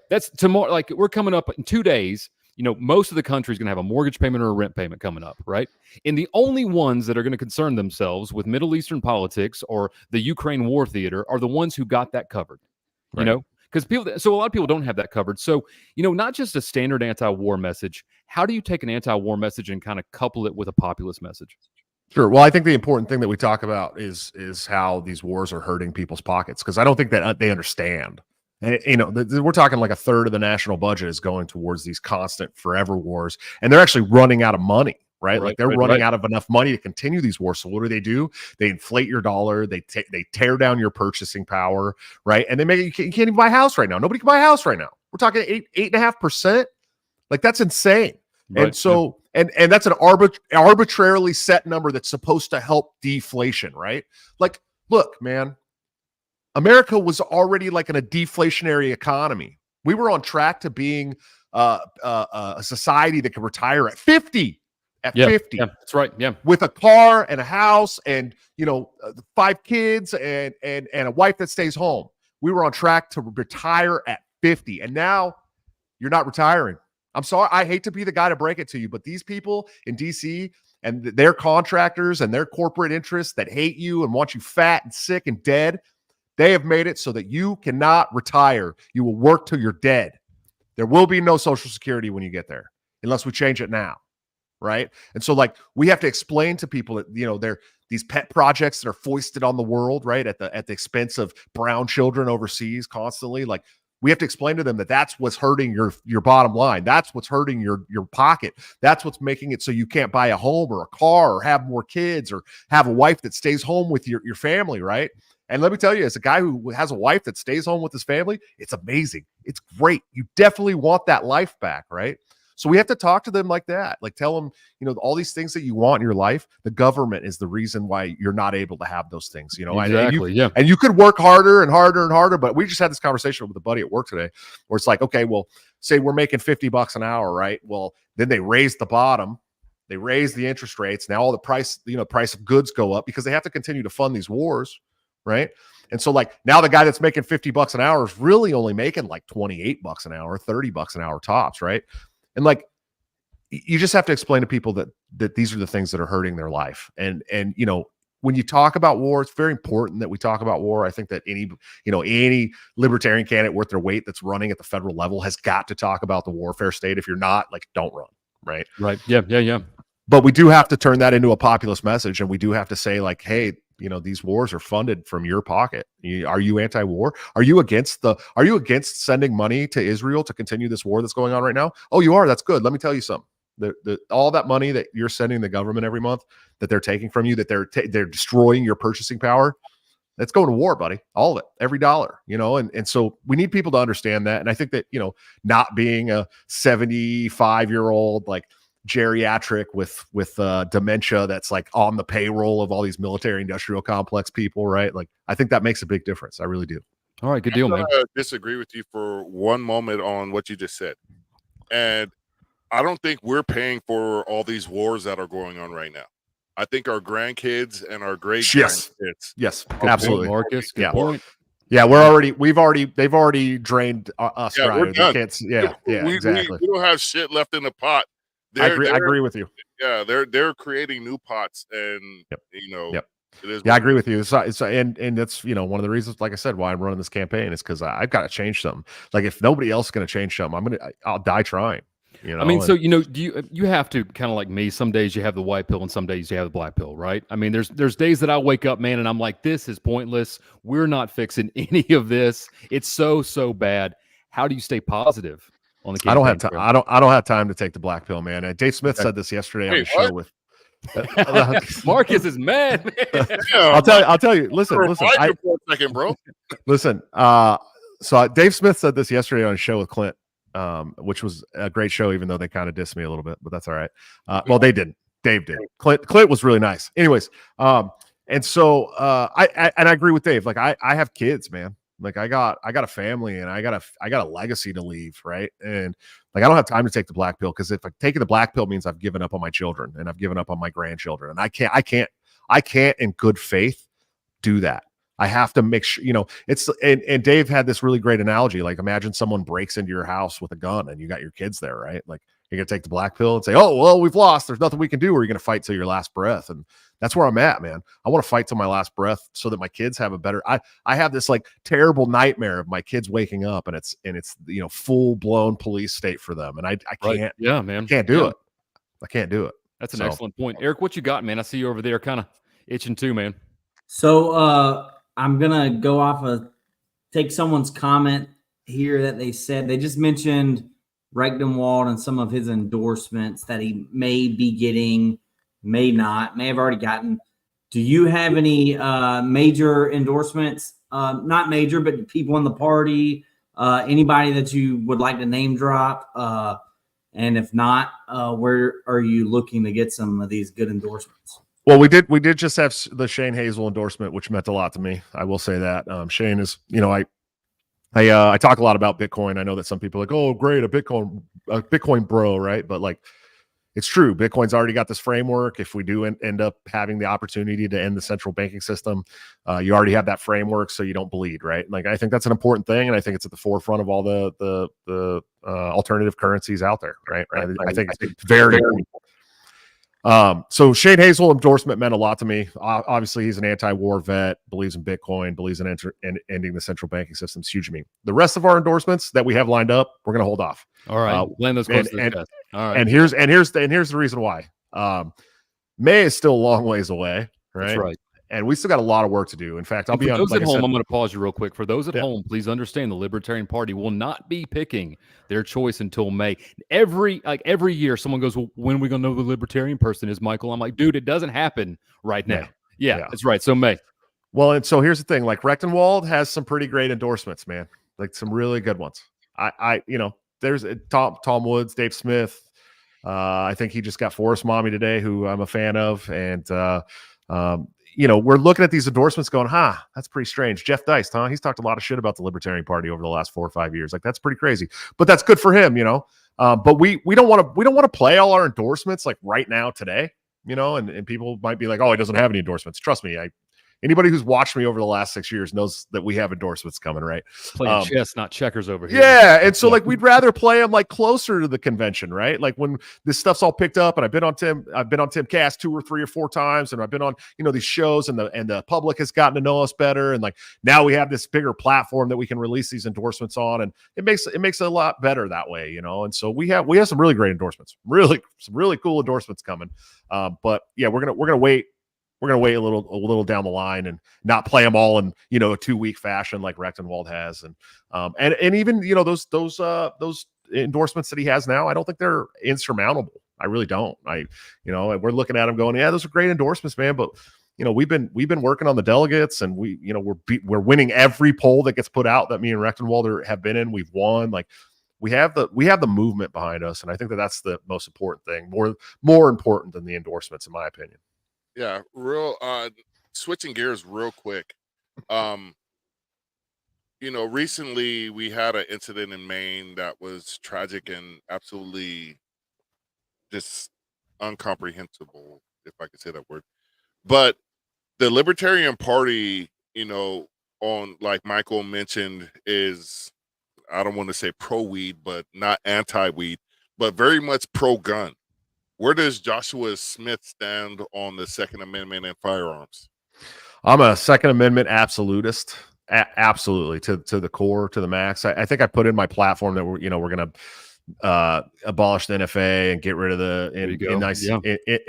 S1: That's tomorrow. Like, we're coming up in 2 days. Most of the country is going to have a mortgage payment or a rent payment coming up, right? And the only ones that are going to concern themselves with Middle Eastern politics or the Ukraine war theater are the ones who got that covered, because so a lot of people don't have that covered. So, not just a standard anti-war message. How do you take an anti-war message and kind of couple it with a populist message?
S3: Sure. Well, I think the important thing that we talk about is how these wars are hurting people's pockets, because I don't think that they understand. We're talking like a third of the national budget is going towards these constant forever wars, and they're actually running out of money, right? Like they're running out of enough money to continue these wars. So what do? They inflate your dollar. They tear down your purchasing power, right? And they make you can't even buy a house right now. Nobody can buy a house right now. We're talking 8.5%. Like, that's insane. Right. And so, and that's an arbitrarily set number that's supposed to help deflation, right? Like, look, man. America was already like in a deflationary economy. We were on track to being a society that could retire at 50. At 50.
S1: Yeah, that's right. Yeah.
S3: With a car and a house and 5 kids and a wife that stays home. We were on track to retire at 50. And now you're not retiring. I'm sorry. I hate to be the guy to break it to you, but these people in DC and their contractors and their corporate interests that hate you and want you fat and sick and dead, they have made it so that you cannot retire. You will work till you're dead. There will be no Social Security when you get there, unless we change it now, right? And so, like, we have to explain to people that, they're these pet projects that are foisted on the world, right, at the expense of brown children overseas constantly. Like, We have to explain to them that that's what's hurting your bottom line. That's what's hurting your pocket. That's what's making it so you can't buy a home or a car or have more kids or have a wife that stays home with your family, right? And let me tell you, as a guy who has a wife that stays home with his family, it's amazing. It's great. You definitely want that life back, right? So we have to talk to them like that. Like tell them, all these things that you want in your life, the government is the reason why you're not able to have those things,
S1: Exactly.
S3: And you could work harder and harder and harder. But we just had this conversation with a buddy at work today where it's like, okay, well, say we're making $50 an hour, right? Well, then they raise the bottom. They raise the interest rates. Now all the price of goods go up because they have to continue to fund these wars, right? And so like now the guy that's making $50 an hour is really only making like $28 an hour, $30 an hour tops, right? And like, you just have to explain to people that these are the things that are hurting their life. And when you talk about war, it's very important that we talk about war. I think that any libertarian candidate worth their weight that's running at the federal level has got to talk about the warfare state. If you're not, like, don't run. Right.
S1: Right. Yeah.
S3: But we do have to turn that into a populist message. And we do have to say like, hey, these wars are funded from your pocket. Are you anti-war? Are you against sending money to Israel to continue this war that's going on right now? Oh, you are. That's good. Let me tell you something. All that money that you're sending the government every month that they're taking from you, that they're destroying your purchasing power, that's going to war, buddy. All of it, every dollar, and so we need people to understand that. And I think that, not being a 75-year-old, like, geriatric with dementia that's like on the payroll of all these military industrial complex people, right? Like, I think that makes a big difference. I really do.
S1: All right, good deal, man.
S2: I disagree with you for one moment on what you just said. And I don't think we're paying for all these wars that are going on right now. I think our grandkids and our great grandkids.
S3: Yes, absolutely.
S1: Marcus, good
S3: yeah.
S1: point.
S3: Yeah, they've already drained us.
S2: Yeah,
S3: dry.
S2: we're done.
S3: Exactly.
S2: We don't have shit left in the pot.
S3: I agree with you.
S2: Yeah, they're creating new pots, and
S3: Yep.
S2: It is.
S3: Yeah, I agree with you. And that's one of the reasons, like I said, why I'm running this campaign is because I've got to change something. Like, if nobody else is going to change something, I'll die trying.
S1: I mean, so do you have to kind of like me? Some days you have the white pill, and some days you have the black pill, right? I mean, there's days that I wake up, man, and I'm like, this is pointless. We're not fixing any of this. It's so bad. How do you stay positive on the campaign?
S3: I don't have time. I don't have time to take the black pill, man. Dave Smith said this yesterday on the show with.
S1: Marcus is mad, man.
S2: Yeah,
S3: I'll tell you. Listen.
S2: For a second, bro.
S3: Listen. So Dave Smith said this yesterday on a show with Clint, which was a great show, even though they kind of dissed me a little bit, but that's all right. Well, they didn't. Dave did. Clint was really nice. Anyways, and so I agree with Dave. Like, I have kids, man. Like, I got a family, and I got a legacy to leave, right? And like, I don't have time to take the black pill, because if I'm taking the black pill means I've given up on my children, and I've given up on my grandchildren, and I can't in good faith do that. I have to make sure, it's, and Dave had this really great analogy. Like, imagine someone breaks into your house with a gun and you got your kids there, right? Like, you're going to take the black pill and say, oh, well, we've lost. There's nothing we can do. Or you're going to fight till your last breath. And that's where I'm at, man. I want to fight till my last breath so that my kids have a better, I have this like terrible nightmare of my kids waking up and it's full blown police state for them. And I can't,
S1: right. Yeah, man.
S3: I can't do it. I can't do it.
S1: That's an excellent point. Eric, what you got, man? I see you over there kind of itching too, man.
S4: So, I'm going to go off take someone's comment here that they said, they just mentioned Regnumwald and some of his endorsements that he may be getting, may not, may have already gotten. Do you have any major endorsements? Not major, but people in the party, anybody that you would like to name drop? And if not, where are you looking to get some of these good endorsements?
S3: Well, we did just have the Shane Hazel endorsement, which meant a lot to me. I will say that. Shane is, I talk a lot about Bitcoin. I know that some people are like, oh, great, a Bitcoin bro, right? But like, it's true. Bitcoin's already got this framework. If we do end up having the opportunity to end the central banking system, you already have that framework, so you don't bleed, right? Like, I think that's an important thing, and I think it's at the forefront of all the alternative currencies out there, right? I think it's very important. So Shane Hazel endorsement meant a lot to me. Obviously, he's an anti-war vet, believes in Bitcoin, believes in ending the central banking system. It's huge to me. The rest of our endorsements that we have lined up, we're going to hold off.
S1: All right, land those close to the chest. All right,
S3: and here's the reason why. May is still a long ways away, right?
S1: That's right.
S3: And we still got a lot of work to do. In fact, I'll
S1: And
S3: be
S1: for
S3: on.
S1: those
S3: Like
S1: at
S3: I said,
S1: home, I'm going to pause you real quick. For those at
S3: Yeah.
S1: home, please understand the Libertarian Party will not be picking their choice until May. Every year, someone goes, "Well, when are we going to know the Libertarian person is, Michael?" I'm like, dude, it doesn't happen right now. Yeah, that's right. So May.
S3: Well, and so here's the thing: like Rechtenwald has some pretty great endorsements, man. Like some really good ones. There's Tom Woods, Dave Smith. I think he just got Forest Mommy today, who I'm a fan of, and we're looking at these endorsements, going, that's pretty strange. Jeff Deist, he's talked a lot of shit about the Libertarian Party over the last 4 or 5 years. Like that's pretty crazy, but that's good for him, But we don't want to play all our endorsements like right now today, and people might be like, oh, he doesn't have any endorsements. Trust me, anybody who's watched me over the last 6 years knows that we have endorsements coming, right?
S1: Playing chess, not checkers over here.
S3: Yeah, and so like we'd rather play them like closer to the convention, right? Like when this stuff's all picked up, and I've been on Tim Cast 2 or 3 or 4 times, and I've been on these shows, and the public has gotten to know us better, and like now we have this bigger platform that we can release these endorsements on, and it makes it a lot better that way, And so we have some really great endorsements, some really cool endorsements coming. But yeah, we're gonna wait. We're going to wait a little down the line and not play them all in, a 2-week fashion like Rechtenwald has. And even, those endorsements that he has now, I don't think they're insurmountable. I really don't. We're looking at them going, yeah, those are great endorsements, man. But, we've been working on the delegates, and we're winning every poll that gets put out that me and Rechtenwald have been in. We've won. Like we have the movement behind us. And I think that's the most important thing, more important than the endorsements, in my opinion.
S2: Yeah, switching gears real quick. Recently we had an incident in Maine that was tragic and absolutely just incomprehensible, if I could say that word. But the Libertarian Party, on like Michael mentioned, is, I don't want to say pro-weed, but not anti-weed, but very much pro-gun. Where does Joshua Smith stand on the Second Amendment and firearms?
S3: I'm a Second Amendment absolutist, absolutely to the core, to the max. I think I put in my platform that we're going to abolish the NFA and get rid of the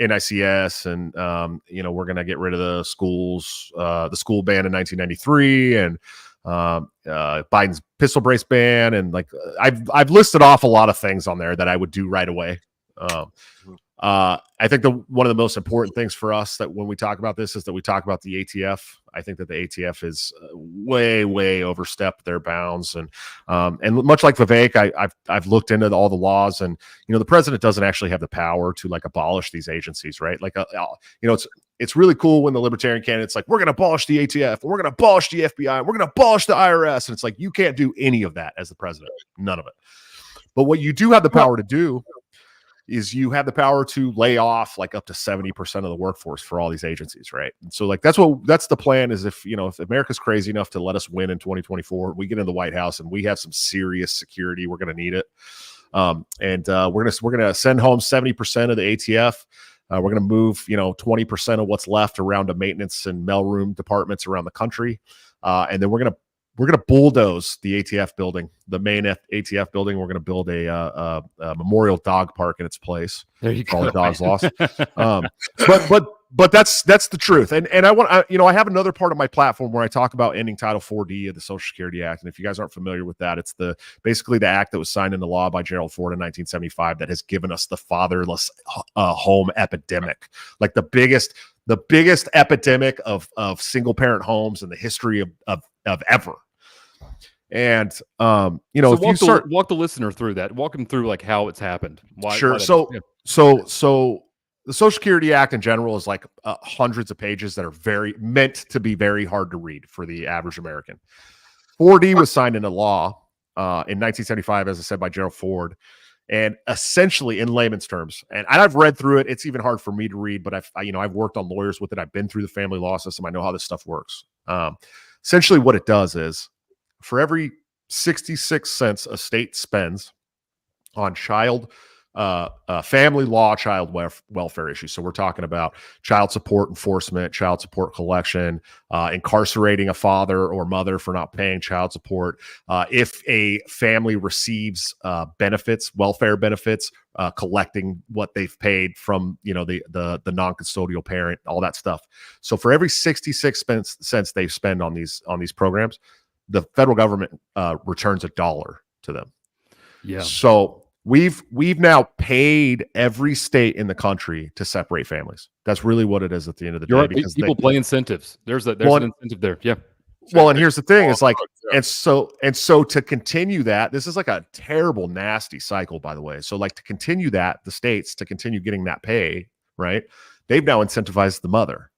S3: NICS, and we're going to get rid of the schools, the school ban in 1993, and Biden's pistol brace ban, and like I've listed off a lot of things on there that I would do right away. I think one of the most important things for us that when we talk about this is that we talk about the ATF. I think that the ATF is way overstepped their bounds, and much like Vivek, I've looked into all the laws, and the president doesn't actually have the power to like abolish these agencies, right? Like it's really cool when the Libertarian candidate's like, we're going to abolish the ATF, we're going to abolish the FBI, we're going to abolish the IRS, and it's like you can't do any of that as the president, none of it. But what you do have the power to do is you have the power to lay off like up to 70% of the workforce for all these agencies, right? And so like that's the plan is if America's crazy enough to let us win in 2024, we get in the White House and we have some serious security, we're going to need it. We're going to send home 70% of the ATF. We're going to move, 20% of what's left around to maintenance and mailroom departments around the country. And then we're going to bulldoze the ATF building, the main ATF building. We're going to build a memorial dog park in its place.
S1: There you
S3: call
S1: go.
S3: it Dogs Lost. But that's the truth. And I have another part of my platform where I talk about ending Title 4D of the Social Security Act. And if you guys aren't familiar with that, it's basically the act that was signed into law by Gerald Ford in 1975 that has given us the fatherless home epidemic, like the biggest epidemic of single parent homes in the history of ever. And
S1: so walk the listener through that. Walk them through like how it's happened.
S3: Sure. So the Social Security Act in general is like hundreds of pages that are meant to be very hard to read for the average American. 4D was signed into law in 1975, as I said, by Gerald Ford. And essentially, in layman's terms, and I've read through it. It's even hard for me to read, but I've worked on lawyers with it. I've been through the family law system. I know how this stuff works. Essentially, what it does is, for every 66 cents a state spends on child family law, child welfare issues. So we're talking about child support enforcement, child support collection, incarcerating a father or mother for not paying child support. If a family receives benefits, welfare benefits, collecting what they've paid from the non-custodial parent, all that stuff. So for every 66 cents they spend on these programs, the federal government returns $1 to them.
S1: Yeah.
S3: So we've now paid every state in the country to separate families. That's really what it is at the end of the day.
S1: Right.
S3: Because
S1: people play incentives. There's an incentive there. Yeah.
S3: Well, and here's the thing: it's like, and so to continue that, this is like a terrible, nasty cycle, by the way. So, like, to continue that, the states to continue getting that pay, right? They've now incentivized the mother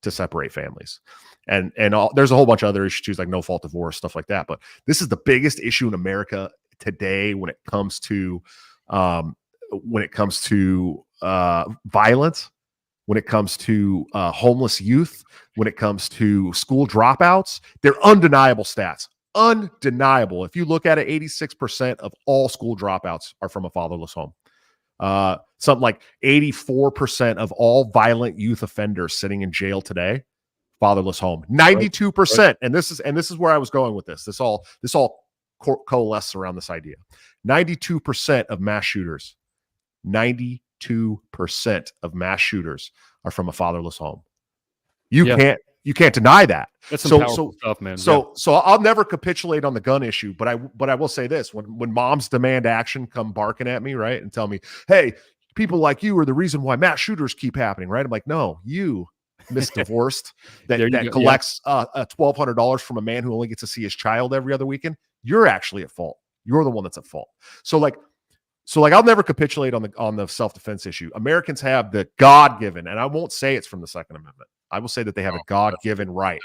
S3: to separate families, and there's a whole bunch of other issues like no fault divorce, stuff like that. But this is the biggest issue in America today when it comes to violence, when it comes to homeless youth, when it comes to school dropouts. They're undeniable stats. Undeniable. If you look at it, 86% of all school dropouts are from a fatherless home. Something like 84% of all violent youth offenders sitting in jail today, fatherless home. 92%. Right. And this is where I was going with this. This all coalesces around this idea. 92% of mass shooters, 92% of mass shooters are from a fatherless home. You can't deny that.
S1: That's some powerful stuff, man.
S3: So I'll never capitulate on the gun issue, but I will say this: when moms demand action, come barking at me, right, and tell me, hey, people like you are the reason why mass shooters keep happening, right? I'm like, no, you misdivorced that collects $1,200 from a man who only gets to see his child every other weekend. You're actually at fault. You're the one that's at fault. So I'll never capitulate on the self-defense issue. Americans have the God-given, and I won't say it's from the Second Amendment. I will say that they have a God-given right.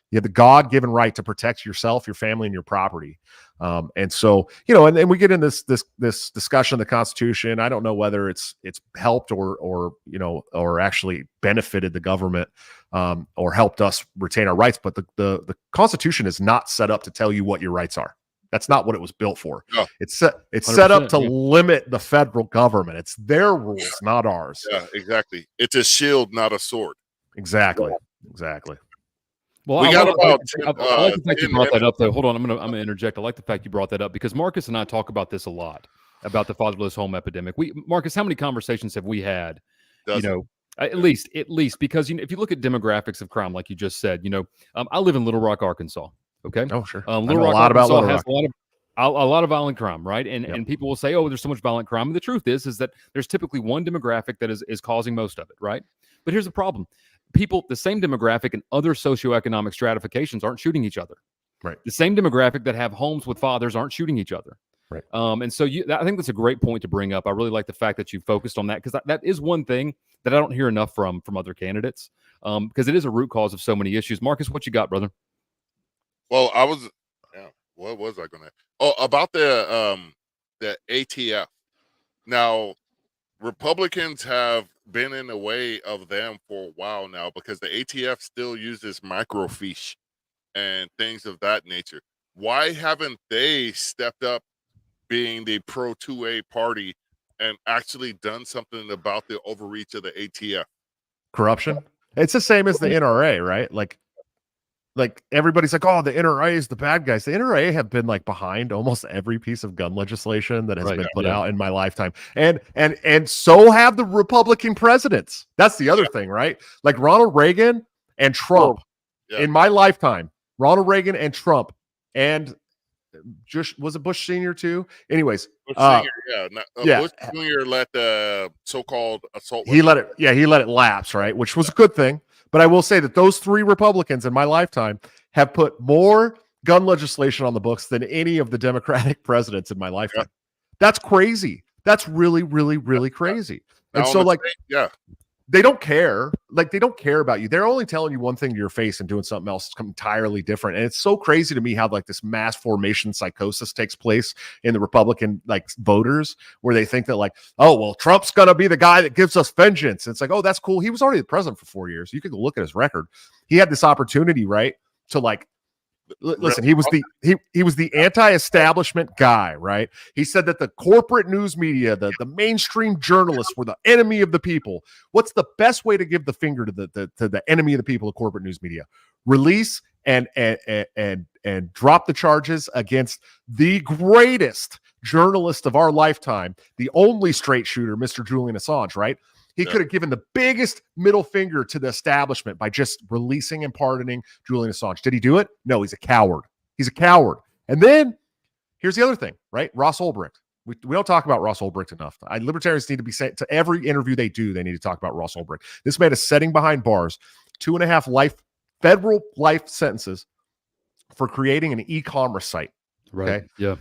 S3: You have the God-given right to protect yourself, your family, and your property. And so, and we get in this discussion of the Constitution. I don't know whether it's helped or actually benefited the government or helped us retain our rights. But the Constitution is not set up to tell you what your rights are. That's not what it was built for. No. It's set up to limit the federal government. It's their rules, not ours.
S2: Yeah, exactly. It's a shield, not a sword.
S3: Exactly.
S1: Well, I like the fact you brought that up, though. Hold on, I'm gonna interject. I like the fact you brought that up because Marcus and I talk about this a lot, about the fatherless home epidemic. Marcus, how many conversations have we had? At least because if you look at demographics of crime, like you just said, I live in Little Rock, Arkansas. Okay.
S3: Oh, sure.
S1: Little Rock, Arkansas has a lot of violent crime, right? And people will say, oh, there's so much violent crime. And the truth is that there's typically one demographic that is causing most of it, right? But here's the problem. People, the same demographic and other socioeconomic stratifications aren't shooting each other.
S3: Right.
S1: The same demographic that have homes with fathers aren't shooting each other.
S3: Right.
S1: And so I think that's a great point to bring up. I really like the fact that you focused on that because that is one thing that I don't hear enough from other candidates because it is a root cause of so many issues. Marcus, what you got, brother?
S2: Well, what was I going to? Oh, about the ATF. Now, Republicans have been in the way of them for a while now because the ATF still uses microfiche and things of that nature. Why haven't they stepped up being the pro 2A party and actually done something about the overreach of the ATF?
S3: Corruption. It's the same as the NRA, right? Like everybody's like, oh, the NRA is the bad guys. The NRA have been like behind almost every piece of gun legislation that has been put out in my lifetime. And so have the Republican presidents. That's the other thing, right? Like Ronald Reagan and Trump in my lifetime, Ronald Reagan and Trump and just was it Bush Sr. too? Anyways,
S2: Bush Sr., Bush Jr. let the so-called assault.
S3: He let it lapse, right? Which was a good thing. But I will say that those three Republicans in my lifetime have put more gun legislation on the books than any of the Democratic presidents in my lifetime. Yeah. That's crazy. That's really, really, really crazy. And so they don't care. Like, they don't care about you. They're only telling you one thing to your face and doing something else entirely different. And it's so crazy to me how like this mass formation psychosis takes place in the Republican voters, where they think that like, oh, well, Trump's going to be the guy that gives us vengeance. And it's like, oh, that's cool. He was already the president for 4 years. You can go look at his record. He had this opportunity, right, to Listen, he was the anti-establishment guy, right? He said that the corporate news media, the mainstream journalists were the enemy of the people. What's the best way to give the finger to the enemy of the people of corporate news media? Release and drop the charges against the greatest journalist of our lifetime, the only straight shooter, Mr. Julian Assange, right? He could have given the biggest middle finger to the establishment by just releasing and pardoning Julian Assange. Did he do it? No, he's a coward. He's a coward. And then here's the other thing, right? Ross Ulbricht. We don't talk about Ross Ulbricht enough. Libertarians need to be saying to every interview they do, they need to talk about Ross Ulbricht. This man is setting behind bars 2.5 federal life sentences for creating an e-commerce site.
S1: Right.
S3: Okay.
S1: Yeah.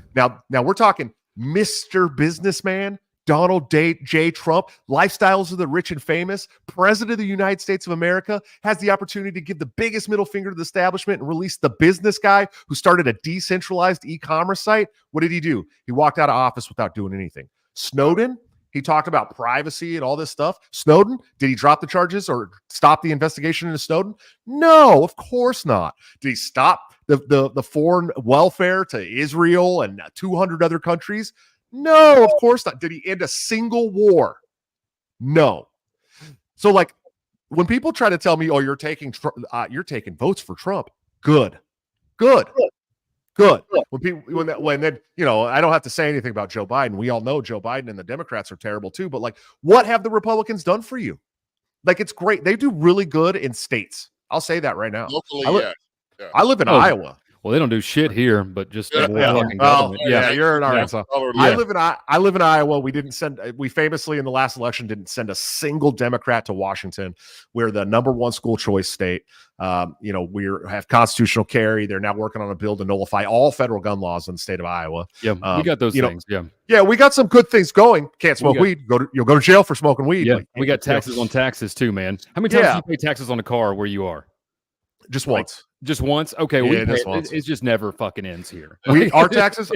S3: Now we're talking Mr. Businessman, Donald J. Trump, lifestyles of the rich and famous, president of the United States of America, has the opportunity to give the biggest middle finger to the establishment and release the business guy who started a decentralized e-commerce site. What did he do? He walked out of office without doing anything. Snowden, he talked about privacy and all this stuff. Snowden, did he drop the charges or stop the investigation into Snowden? No, of course not. Did he stop the foreign welfare to Israel and 200 other countries? No, of course not. Did he end a single war? No. So, like, when people try to tell me, "Oh, you're taking votes for Trump," good. When then I don't have to say anything about Joe Biden. We all know Joe Biden and the Democrats are terrible too. But like, what have the Republicans done for you? Like, it's great. They do really good in states. I'll say that right now.
S2: Locally,
S3: I live in Iowa.
S1: Well, they don't do shit here, but just
S3: You're in Arkansas. I live in Iowa. We famously in the last election didn't send a single Democrat to Washington. We're the number one school choice state. We have constitutional carry. They're now working on a bill to nullify all federal gun laws in the state of Iowa.
S1: Yeah, we got those things.
S3: Yeah, we got some good things going. Can't smoke weed. You'll go to jail for smoking weed.
S1: Yeah, we got taxes on taxes too, man. How many times do you pay taxes on a car where you are?
S3: Just once.
S1: Just once? Okay, it just never fucking ends here.
S3: Our taxes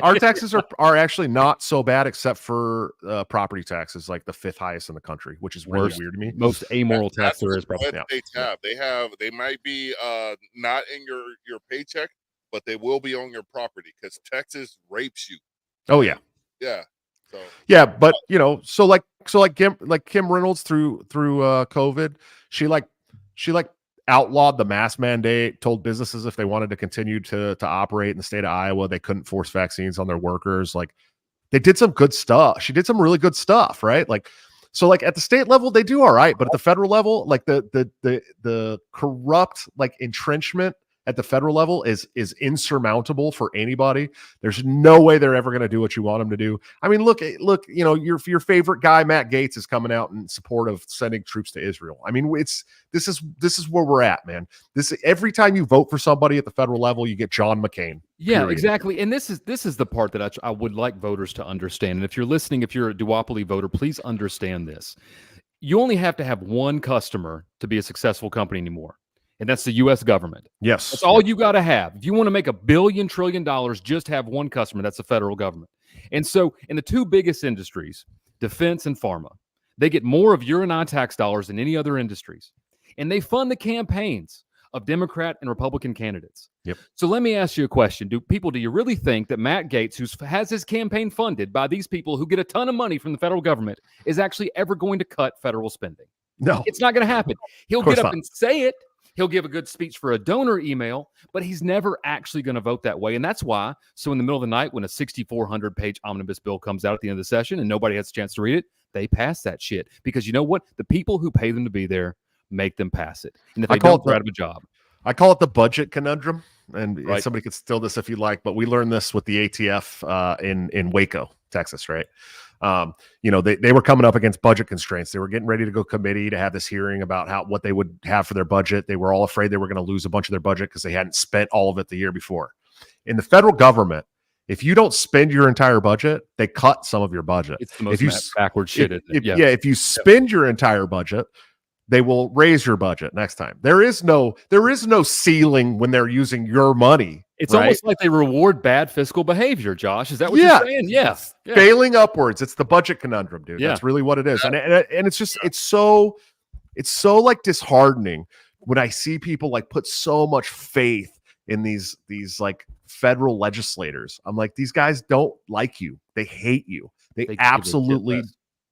S3: are actually not so bad, except for property taxes, like the 5th highest in the country, which is really weird to me.
S1: Most amoral tax there is, probably.
S2: They might be not in your paycheck, but they will be on your property because Texas rapes you.
S3: Oh yeah.
S2: Yeah. So
S3: yeah, but so like Kim Reynolds through COVID, she outlawed the mask mandate, told businesses if they wanted to continue to operate in the state of Iowa, they couldn't force vaccines on their workers. Like, they did some good stuff. She did some really good stuff, right? Like, so like at the state level, they do all right, but at the federal level, like the corrupt like entrenchment at the federal level is insurmountable for anybody. There's no way they're ever going to do what you want them to do. I mean, look, your favorite guy, Matt Gaetz, is coming out in support of sending troops to Israel. I mean, this is where we're at, man. Every time you vote for somebody at the federal level, you get John McCain.
S1: Yeah, period. Exactly. And this is the part that I would like voters to understand. And if you're listening, if you're a duopoly voter, please understand this. You only have to have one customer to be a successful company anymore. And that's the U.S. government.
S3: Yes.
S1: That's all you got to have. If you want to make $1 billion trillion, just have one customer. That's the federal government. And so in the two biggest industries, defense and pharma, they get more of your and I tax dollars than any other industries. And they fund the campaigns of Democrat and Republican candidates.
S3: Yep.
S1: So let me ask you a question. Do you really think that Matt Gaetz, who has his campaign funded by these people who get a ton of money from the federal government, is actually ever going to cut federal spending?
S3: No.
S1: It's not going to happen. He'll get up and say it. He'll give a good speech for a donor email, but he's never actually going to vote that way. And that's why, so in the middle of the night, when a 6,400-page omnibus bill comes out at the end of the session and nobody has a chance to read it, they pass that shit. Because you know what? The people who pay them to be there make them pass it. And if they don't, they're out of a job.
S3: I call it the budget conundrum. And somebody could steal this if you like, but we learned this with the ATF in Waco, Texas, right? They were coming up against budget constraints. They were getting ready to go committee to have this hearing about what they would have for their budget. They were all afraid they were going to lose a bunch of their budget because they hadn't spent all of it the year before. In the federal government, if you don't spend your entire budget, they cut some of your budget.
S1: It's the most backward shit.
S3: If you spend your entire budget, they will raise your budget next time. There is no ceiling when they're using your money.
S1: It's almost like they reward bad fiscal behavior, Josh. Is that what you're saying? Yeah.
S3: Failing upwards. It's the budget conundrum, dude. Yeah. That's really what it is. And it's just, it's so like disheartening when I see people like put so much faith in these like federal legislators. I'm like, these guys don't like you. They hate you. They absolutely.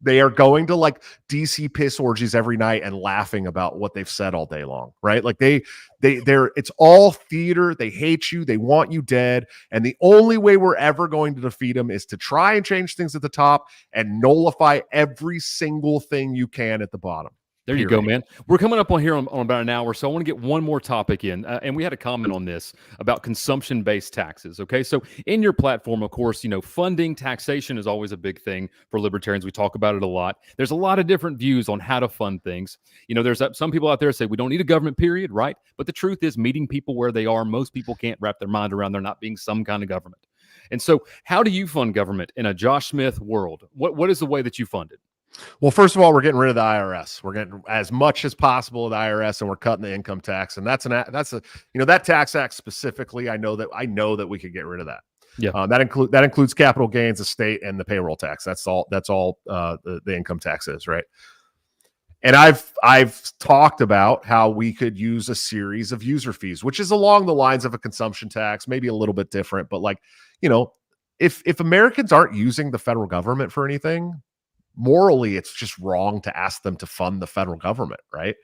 S3: They are going to like DC piss orgies every night and laughing about what they've said all day long, right? Like they're it's all theater. They hate you. They want you dead. And the only way we're ever going to defeat them is to try and change things at the top and nullify every single thing you can at the bottom.
S1: There you go, man. We're coming up on here on about an hour, so I want to get one more topic in. And we had a comment on this about consumption-based taxes, okay? So in your platform, of course, funding, taxation is always a big thing for libertarians. We talk about it a lot. There's a lot of different views on how to fund things. There's some people out there say we don't need a government, period, right? But the truth is meeting people where they are, most people can't wrap their mind around there not being some kind of government. And so how do you fund government in a Josh Smith world? What is the way that you fund it?
S3: Well, first of all, we're getting rid of the IRS. We're getting as much as possible of the IRS, and we're cutting the income tax. And that's that tax act specifically. I know that we could get rid of that.
S1: Yeah,
S3: that includes capital gains, estate, and the payroll tax. That's all. The income tax is, right. And I've talked about how we could use a series of user fees, which is along the lines of a consumption tax, maybe a little bit different, but if Americans aren't using the federal government for anything, morally, it's just wrong to ask them to fund the federal government, right?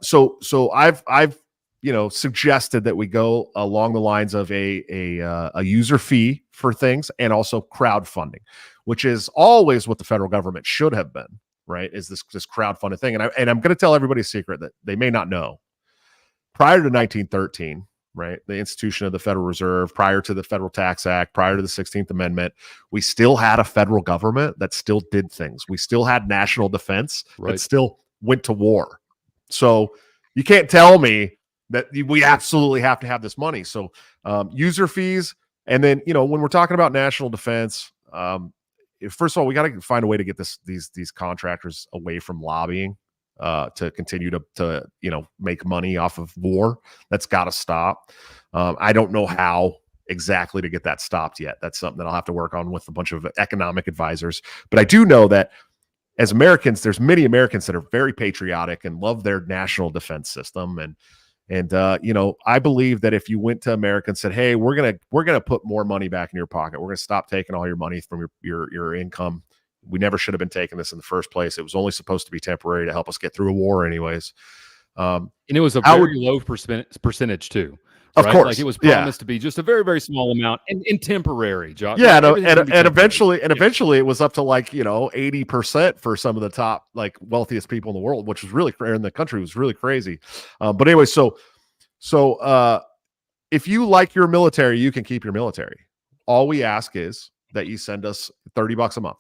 S3: So I've suggested that we go along the lines of a user fee for things, and also crowdfunding, which is always what the federal government should have been, right? Is this crowdfunding thing? And I'm going to tell everybody a secret that they may not know. Prior to 1913. Right, the institution of the Federal Reserve, prior to the Federal Tax Act, prior to the 16th Amendment, we still had a federal government that still did things. We still had national defense that still went to war. So you can't tell me that we absolutely have to have this money. So user fees, and then when we're talking about national defense, first of all, we got to find a way to get these contractors away from lobbying. To continue to make money off of war. That's got to stop. I don't know how exactly to get that stopped yet. That's something that I'll have to work on with a bunch of economic advisors. But I do know that as Americans, there's many Americans that are very patriotic and love their national defense system. And I believe that if you went to America and said, "Hey, we're gonna put more money back in your pocket. We're gonna stop taking all your money from your income. We never should have been taking this in the first place. It was only supposed to be temporary to help us get through a war anyways."
S1: And it was a very low percentage too.
S3: Of
S1: right?
S3: course.
S1: Like it was promised to be just a very, very small amount and temporary, Josh.
S3: Yeah. And eventually it was up to 80% for some of the top wealthiest people in the world, which was really in the country was really crazy. But anyway, so if you like your military, you can keep your military. All we ask is that you send us $30 a month.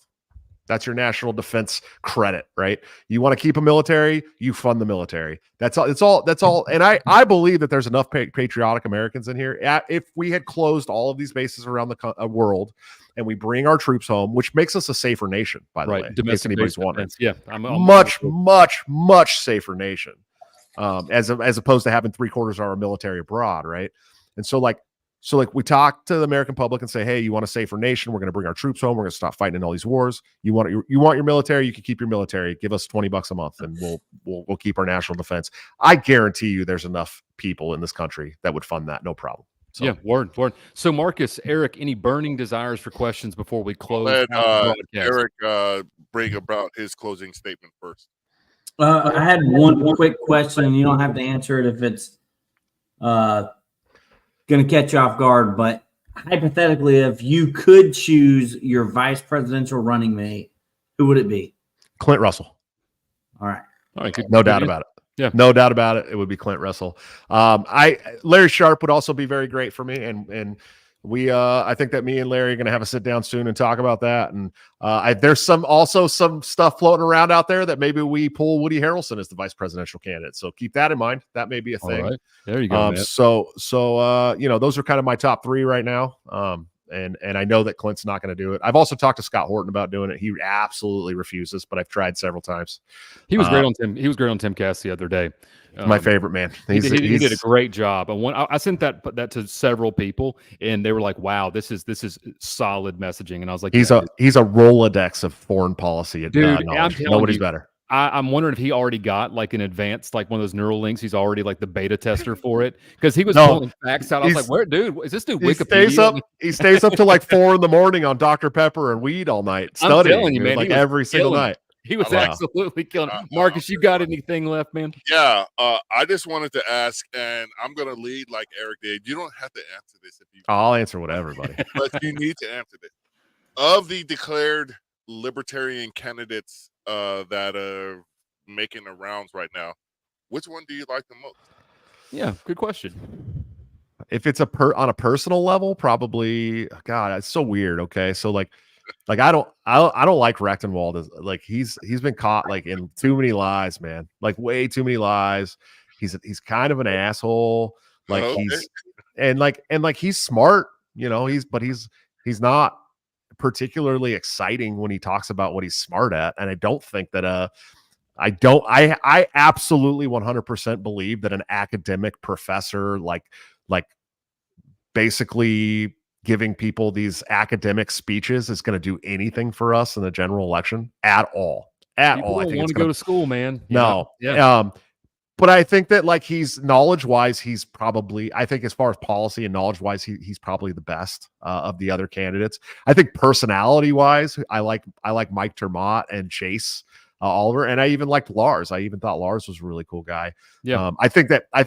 S3: That's your national defense credit, right? You want to keep a military, you fund the military. That's all. And I believe that there's enough patriotic Americans in here. If we had closed all of these bases around the world and we bring our troops home, which makes us a safer nation, by the way, in case anybody's wondering.
S1: Yeah,
S3: much safer nation, as opposed to having 3/4 of our military abroad, right? And so we talk to the American public and say, "Hey, you want a safer nation? We're going to bring our troops home. We're going to stop fighting in all these wars. You want your military? You can keep your military. Give us $20 a month, and we'll keep our national defense." I guarantee you, there's enough people in this country that would fund that, no problem. So.
S1: Yeah, word. So, Marcus, Eric, any burning desires for questions before we close?
S2: Let Eric bring about his closing statement first.
S4: I had one quick question. You don't have to answer it if it's going to catch you off guard, but hypothetically, if you could choose your vice presidential running mate, who would it be?
S3: Clint Russell.
S4: All right.
S3: No doubt about it. Yeah, no doubt about it. It would be Clint Russell. Larry Sharp would also be very great for me, and we I think that me and Larry are going to have a sit down soon and talk about that. And there's some stuff floating around out there that maybe we pull Woody Harrelson as the vice presidential candidate. So keep that in mind. That may be a thing.
S1: All right. There you go.
S3: So those are kind of my top three right now. And I know that Clint's not going to do it. I've also talked to Scott Horton about doing it. He absolutely refuses, but I've tried several times.
S1: He was great on Tim. He was great on Timcast the other day.
S3: My favorite, man.
S1: He did a great job. I sent that to several people, and they were like, "Wow, this is solid messaging." And I was like,
S3: he's a Rolodex of foreign policy.
S1: Dude,
S3: nobody's better.
S1: I'm wondering if he already got like an advanced, like one of those neural links. He's already like the beta tester for it because he was pulling facts out. I was like, "Where, dude? Is this dude Wikipedia?"
S3: He stays up till like 4 a.m. on Dr. Pepper and weed all night, studying.
S1: I'm telling you, man,
S3: like every single night.
S1: He was absolutely killing it. Marcus, you got anything left, man?
S2: Yeah, I just wanted to ask, and I'm gonna lead like Eric did. You don't have to answer this if you.
S3: I'll answer whatever, buddy.
S2: But you need to answer this. Of the declared libertarian candidates that are making the rounds right now, which one do you like the most?
S1: Yeah, good question.
S3: If it's on a personal level, probably God, it's so weird. Okay, so like I don't like Rechtenwald. Like he's been caught like in too many lies, man. Like way too many lies. He's kind of an asshole. Like he's smart, you know. He's not particularly exciting when he talks about what he's smart at, and I don't think that I absolutely 100% believe that an academic professor like basically giving people these academic speeches is going to do anything for us in the general election at all. I think
S1: want to go to school, man.
S3: No.
S1: Yeah.
S3: But I think that like he's knowledge-wise, he's probably, I think as far as policy and knowledge-wise, he's probably the best of the other candidates. I think personality-wise, I like Mike Termott and Chase Oliver, and I even liked Lars. I even thought Lars was a really cool guy.
S1: Yeah.
S3: I think that I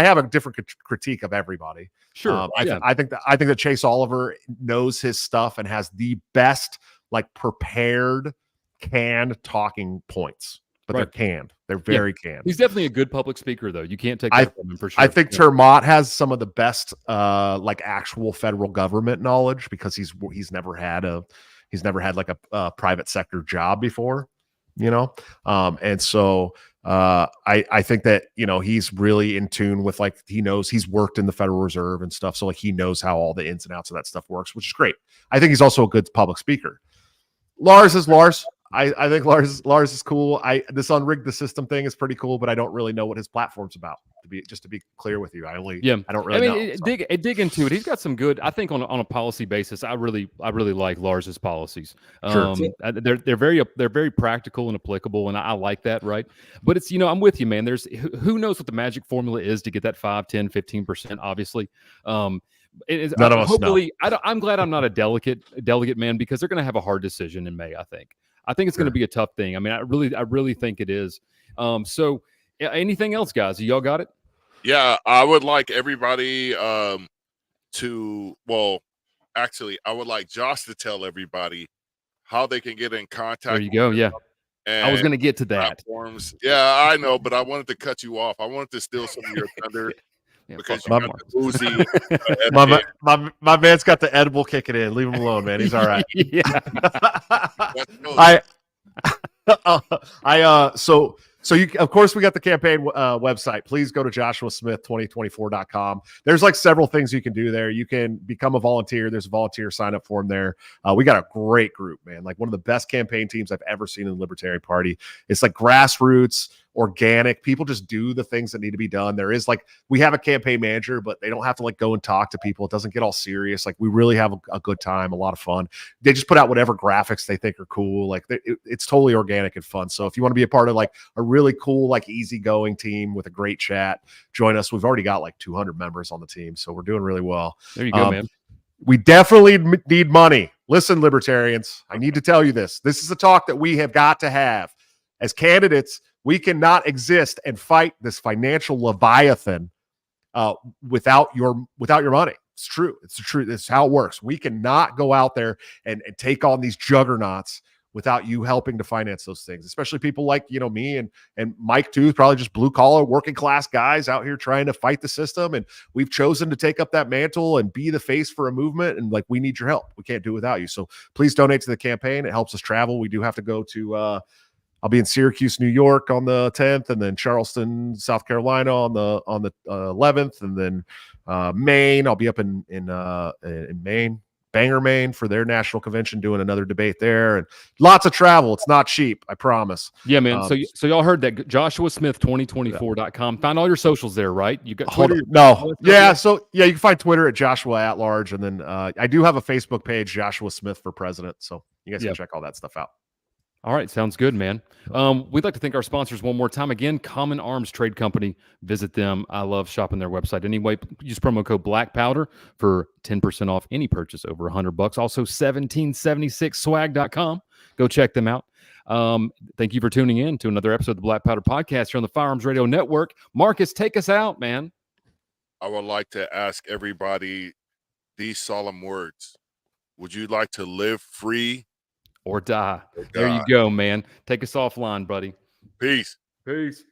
S3: have a different critique of everybody.
S1: Sure.
S3: I think that Chase Oliver knows his stuff and has the best like prepared canned talking points. But they're canned. They're very canned.
S1: He's definitely a good public speaker, though. You can't take that from him for sure.
S3: I think Termott has some of the best, like actual federal government knowledge because he's never had like a private sector job before, you know. And so I think that, you know, he's really in tune with like he knows he's worked in the Federal Reserve and stuff, so like he knows how all the ins and outs of that stuff works, which is great. I think he's also a good public speaker. Lars is Lars. I think Lars is cool. This unrigged the system thing is pretty cool, but I don't really know what his platform's about. To be clear with you, I don't really know. So.
S1: Dig into it. He's got some good. I think on a policy basis, I really like Lars's policies.
S3: Sure.
S1: They're very practical and applicable, and I like that. Right, but it's, you know, I'm with you, man. There's who knows what the magic formula is to get that 5, 10, 15%. Obviously. None of us know. I'm glad I'm not a delegate man, because they're going to have a hard decision in May. I think it's going to be a tough thing. I mean, I really think it is. So anything else, guys? Y'all got it?
S2: Yeah, I would like everybody I would like Josh to tell everybody how they can get in contact.
S1: There you go. Yeah. I was going to get to that.
S2: Platforms. Yeah, I know, but I wanted to cut you off. I wanted to steal some of your thunder. Yeah, because you got the boozy,
S3: my man's got the edible kicking in. Leave him alone, man. He's all right. So you, of course, we got the campaign website. Please go to joshuasmith2024.com. There's like several things you can do there. You can become a volunteer. There's a volunteer sign up form there. We got a great group, man. Like one of the best campaign teams I've ever seen in the Libertarian Party. It's like grassroots, organic. People just do the things that need to be done. There is like, we have a campaign manager, but they don't have to like go and talk to people. It doesn't get all serious. Like we really have a good time, a lot of fun. They just put out whatever graphics they think are cool. Like it's totally organic and fun. So if you want to be a part of like a really cool, like easygoing team with a great chat, join us. We've already got like 200 members on the team, so we're doing really well.
S1: There you go, man.
S3: We definitely need money. Listen, libertarians, I need to tell you this. This is a talk that we have got to have. As candidates, we cannot exist and fight this financial leviathan without your money. It's true. It's the truth. It's how it works. We cannot go out there and take on these juggernauts without you helping to finance those things, especially people like, you know, me and Mike too, probably just blue collar working class guys out here trying to fight the system. And we've chosen to take up that mantle and be the face for a movement. And like, we need your help. We can't do it without you. So please donate to the campaign. It helps us travel. We do have to go to, I'll be in Syracuse, New York on the 10th, and then Charleston, South Carolina on the 11th, and then Maine. I'll be up in Maine, Bangor, Maine, for their national convention, doing another debate there, and lots of travel. It's not cheap, I promise.
S1: Yeah, man. So y'all heard that. JoshuaSmith2024.com. Find all your socials there, right? You got Twitter?
S3: No. Yeah. So yeah, you can find Twitter at Joshua at Large, and then I do have a Facebook page, Joshua Smith for President. So you guys can check all that stuff out.
S1: All right, sounds good, man. We'd like to thank our sponsors one more time. Again, Common Arms Trade Company. Visit them. I love shopping their website. Anyway, use promo code Black Powder for 10% off any purchase over $100. Also, 1776swag.com. Go check them out. Thank you for tuning in to another episode of the Black Powder Podcast here on the Firearms Radio Network. Marcus, take us out, man.
S2: I would like to ask everybody these solemn words. Would you like to live free
S1: Or die?
S2: or
S1: There you
S2: die?
S1: go, man. Take us offline, buddy.
S2: Peace.
S1: Peace.